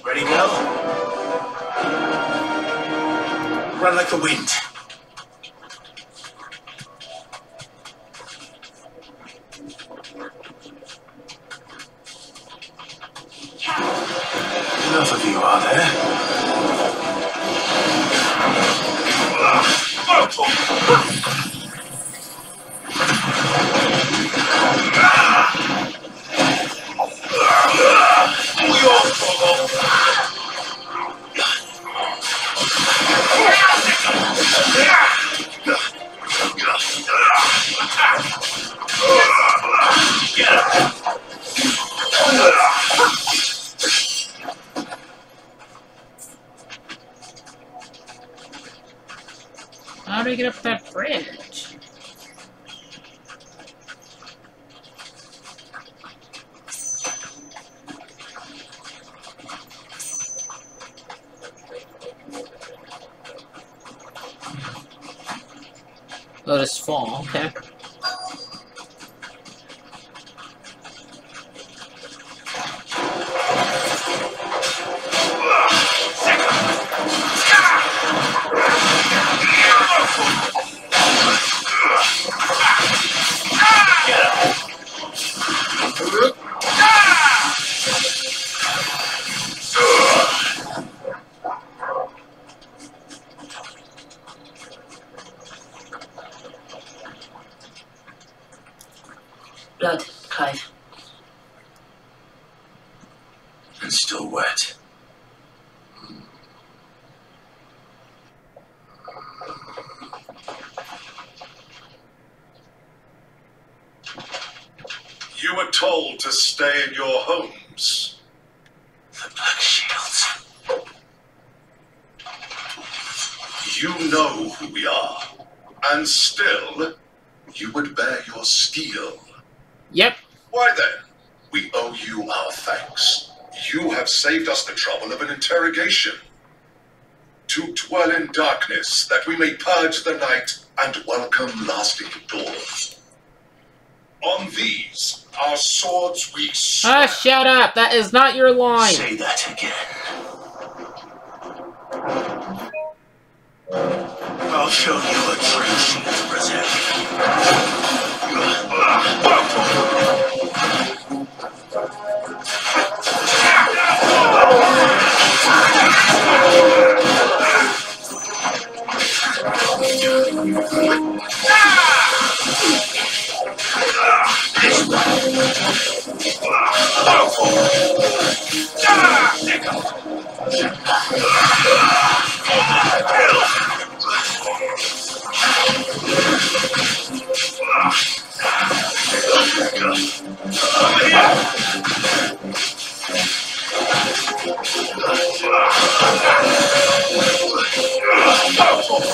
Ready, Will? Run like the wind. Enough of you, are there? How do we get up that bridge? They'll just fall, okay. Blood, Clive. And still wet. You were told to stay in your homes. The Black Shields. You know who we are. And still, you would bear your steel. Yep. Why then? We owe you our thanks. You have saved us the trouble of an interrogation. To dwell in darkness, that we may purge the night and welcome lasting dawn. On these, our swords we swear. Ah, shut up! That is not your line! Say that again. I'll show you a true shield present.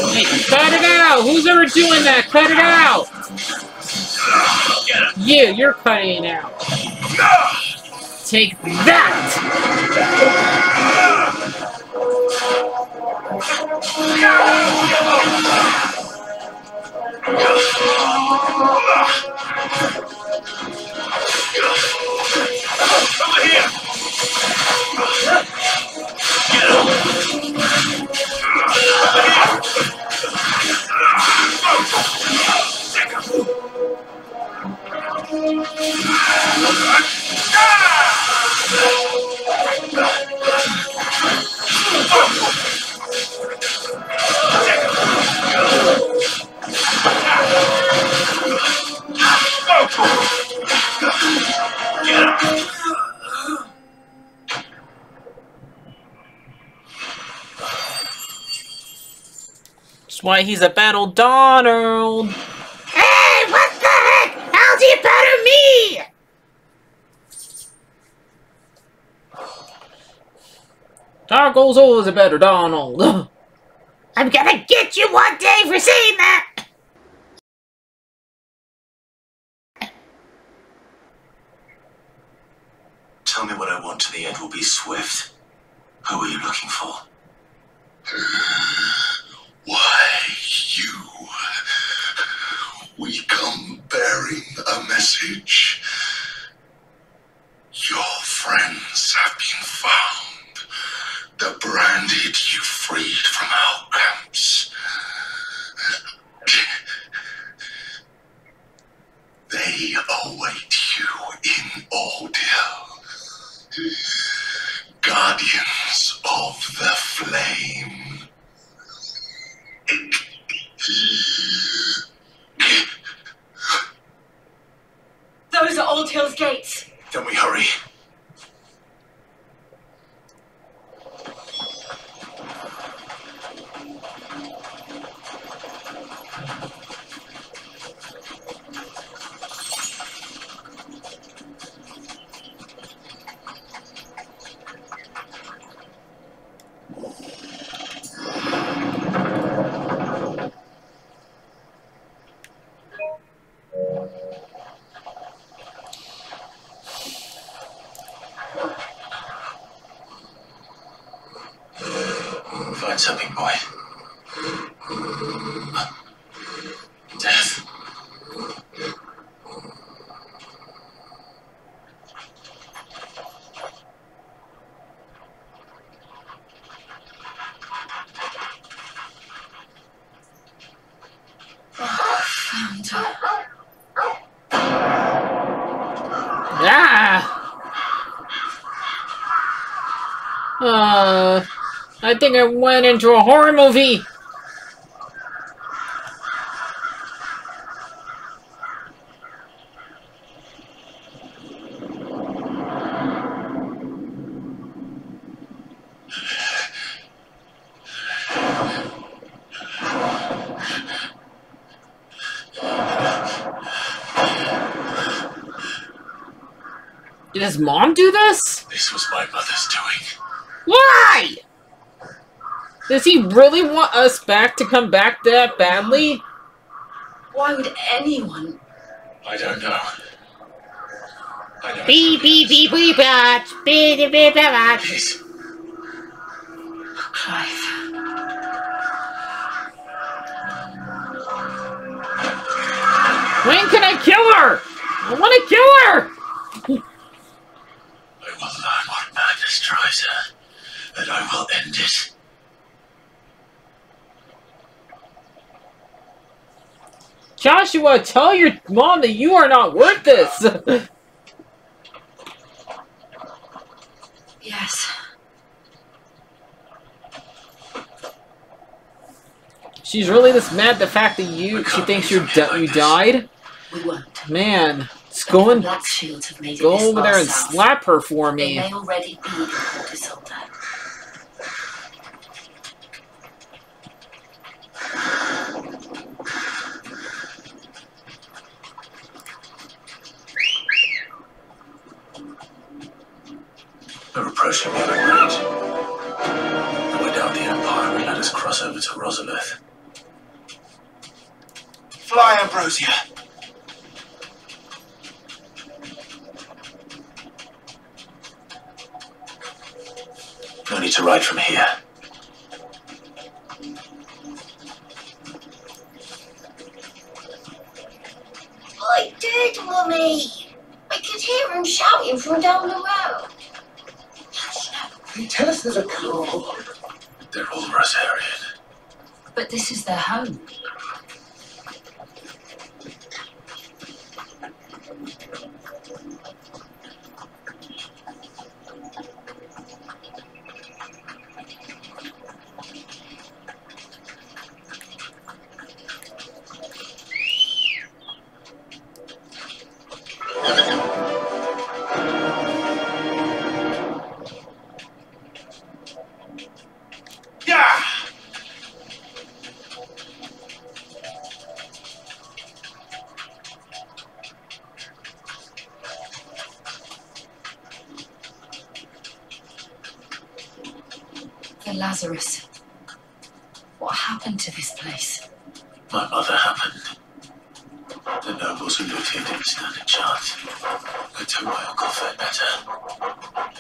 Hey, cut it out! Who's ever doing that? Cut it out! You're cutting it out. Take that! Over here! That's why he's a battle Donald. Hey, what the heck? How'd you better me? Dargo's always a better Donald. I'm gonna get you one day for saying that. Tell me what I want to the end will be swift. Who are you looking for? Why, you? We come bearing a message. Your friends have been found. The branded you freed from our camps. They await you in ordeal. Guardians of the Flame. Those are Old Hill's gates. Then we hurry. Find something, boy. I think I went into a horror movie. Did his mom do this? This was my mother's doing. Why? Does he really want us back to come back that badly? Why would anyone? I don't know. I know. Beep beep beep beep watch. Beep beep beep watch. Please. Clive. When can I kill her? I want to kill her! I will learn what madness drives her, and I will end it. Joshua, tell your mom that you are not worth this! Yes. She's really this mad at the fact that she thinks you died? We won't. Man, just go and Black Shields have made it go this over far there and south. slap her for They me. may already be in Port Isolde. We're approaching the other bridge. And we doubt the Empire will let us cross over to Rosalith. Fly, Ambrosia! No need to ride from here. I did, Mummy. I could hear him shouting from down the road. They tell us there's a call. They're all Rosarian. But this is their home. Yeah! The Lazarus. What happened to this place? My mother happened. The nobles who lived here didn't stand a chance. Let's hope my uncle fared better.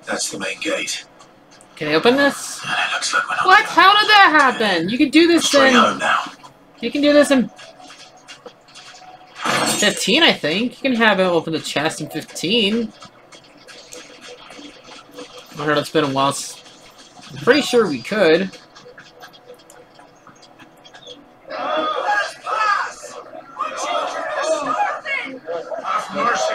That's the main gate. Can I open this? And it looks like we're not What? How did that happen? You can do this straight in... home now. You can do this in... 15, I think. You can have it open the chest in 15. I heard it's been a while. I'm pretty sure we could. Have mercy.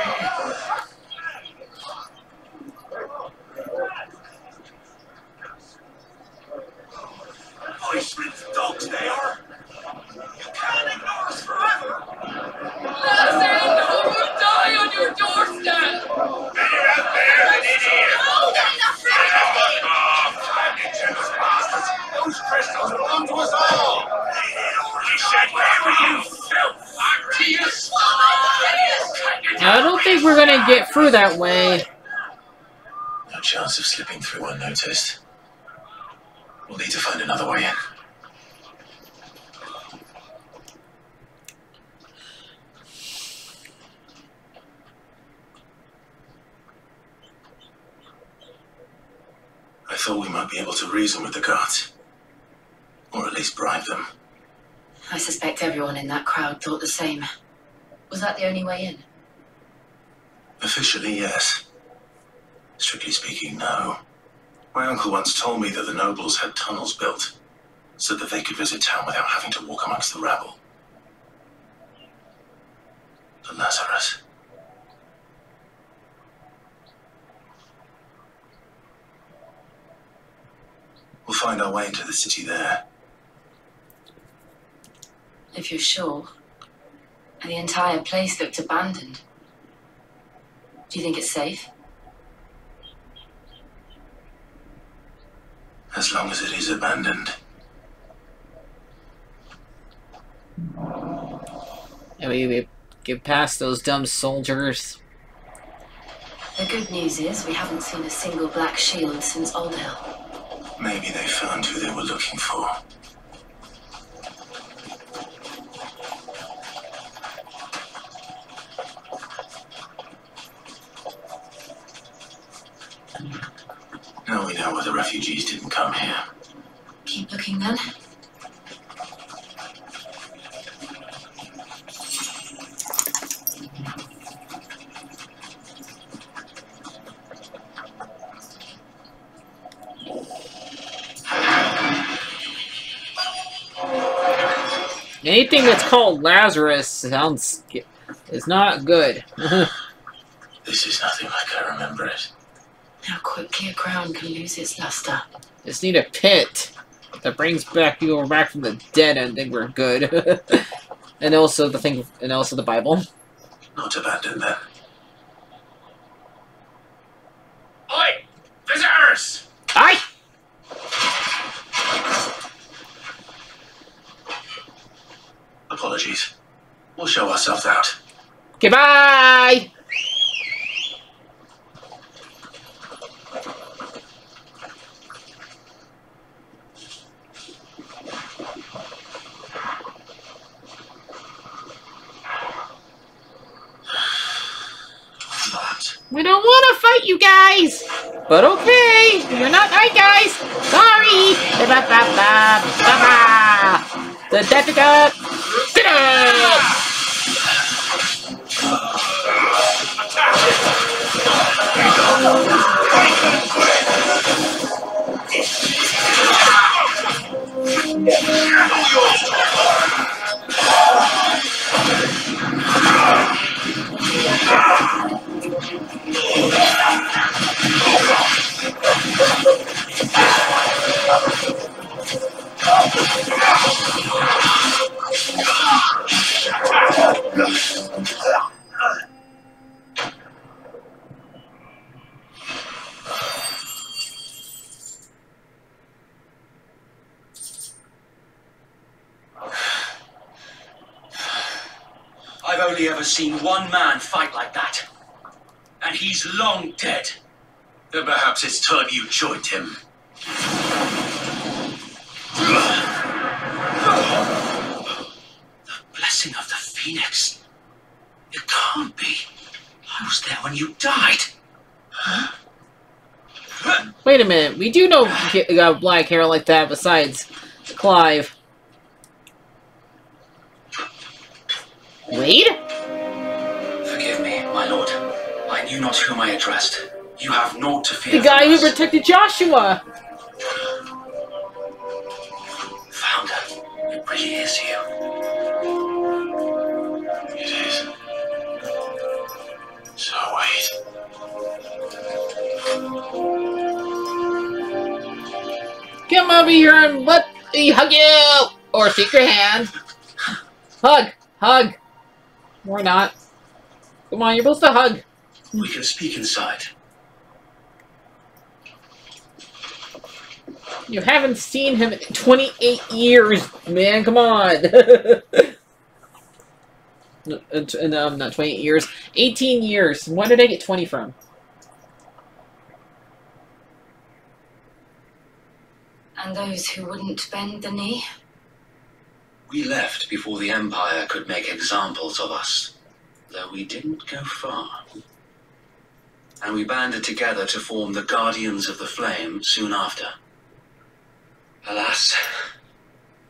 Policemen's dogs they are. You can't ignore us forever. Lazarus, who will die on your doorstep? Better out there than in here. Oh, Fuck off. You jealous bastards. Those crystals belong to us all. We said where were you, filth? Arteus! I don't think we're gonna get through that way. No chance of slipping through unnoticed. We'll need to find another way in. I thought we might be able to reason with the guards. Or at least bribe them. I suspect everyone in that crowd thought the same. Was that the only way in? Officially, yes. Strictly speaking, no. My uncle once told me that the nobles had tunnels built, so that they could visit town without having to walk amongst the rabble. The Lazarus. We'll find our way into the city there. If you're sure. The entire place looked abandoned. Do you think it's safe? As long as it is abandoned. And we get past those dumb soldiers. The good news is we haven't seen a single black shield since Old Hill. Maybe they found who they were looking for. Now we know why the refugees didn't come here. Keep looking then. Anything that's called Lazarus is not good. This is nothing like I remember it. How quickly a crown can lose its luster. Just need a pit that brings back people back from the dead, and I think we're good. And also the Bible. Not abandoned then. Oi! Visitors! Aye! Apologies. We'll show ourselves out. Goodbye! We don't want to fight you guys! But okay! You're not right, guys! Sorry! Da-da-da-da-da-da! I've only ever seen one man fight like that. And he's long dead. Then perhaps it's time you joined him. The blessing of the Phoenix. It can't be. I was there when you died. Wait a minute, we do know black hair like that besides Clive. Wade? Forgive me, my lord. I knew not whom I addressed. You have naught to fear. The guy from who us. protected Joshua! Founder, it really is you. It is. So wait. Come over here and let me hug you! Or shake your hand. Hug! Hug! Or not. Come on, you're supposed to hug. We can speak inside. You haven't seen him in 28 years, man, come on! Not 28 years. 18 years. Where did I get 20 from? And those who wouldn't bend the knee? We left before the Empire could make examples of us, though we didn't go far. And we banded together to form the Guardians of the Flame soon after. Alas,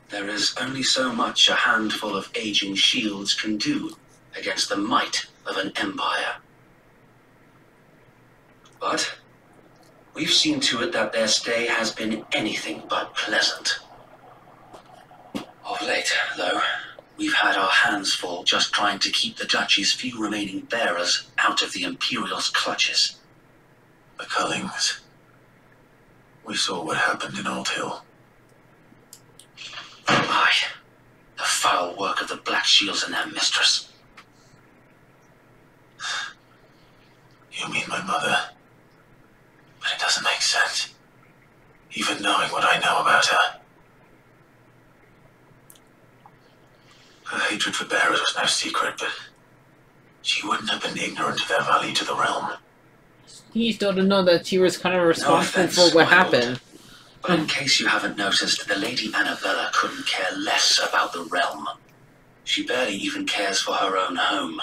there is only so much a handful of aging shields can do against the might of an empire. But we've seen to it that their stay has been anything but pleasant. Of late, though, We've had our hands full just trying to keep the Duchy's few remaining bearers out of the Imperial's clutches. The Cullings. We saw what happened in Old Hill. Aye. The foul work of the Black Shields and their mistress. You mean my mother? But it doesn't make sense. Even knowing what I know about her. Her hatred for bearers was no secret, but she wouldn't have been ignorant of their value to the realm. You still don't know that she was kind of responsible No offense, for what my lord. happened. But in case you haven't noticed, the Lady Annabella couldn't care less about the realm. She barely even cares for her own home.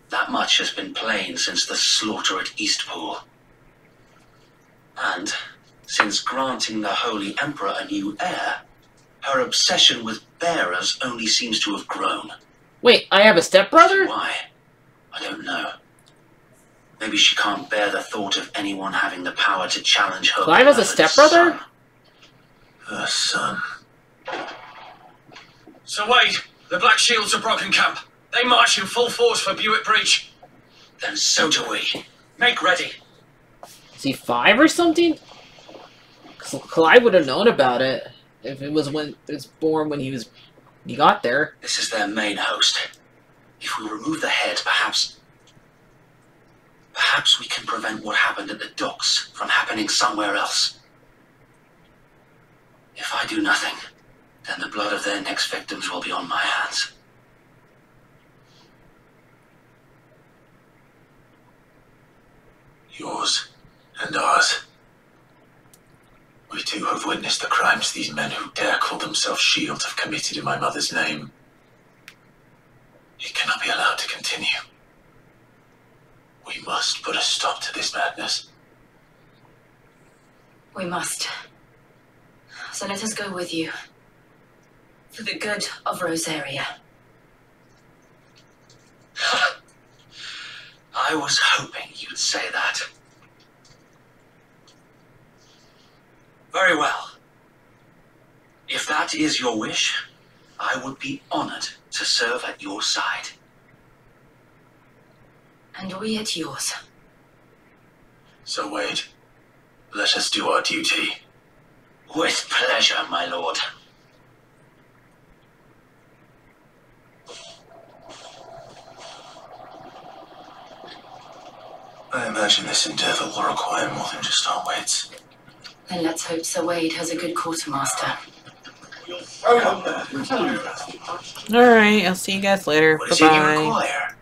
That much has been plain since the slaughter at Eastpool. And, since granting the Holy Emperor a new heir, her obsession with bearers only seems to have grown. Wait, I have a stepbrother? Why? I don't know. Maybe she can't bear the thought of anyone having the power to challenge her. Clive has a beloved stepbrother? son. Her son. So Wade, the Black Shields have broken camp. They march in full force for Buick Breach. Then so do we. Make ready. Is he 5 or something? Clive would have known about it if it was when it was born when he got there. This is their main host. If we remove the head, perhaps we can prevent what happened at the docks from happening somewhere else. If I do nothing, then the blood of their next victims will be on my hands. Yours and ours. We too have witnessed the crimes these men who dare call themselves Shield have committed in my mother's name. It cannot be allowed to continue. We must put a stop to this madness. We must. So let us go with you. For the good of Rosaria. I was hoping you'd say that. Very well. If that is your wish, I would be honored to serve at your side. And we at yours. So Wade, let us do our duty. With pleasure, my lord. I imagine this endeavor will require more than just our wits. Then let's hope Sir Wade has a good quartermaster. Alright, I'll see you guys later. What is it you Bye-bye. require?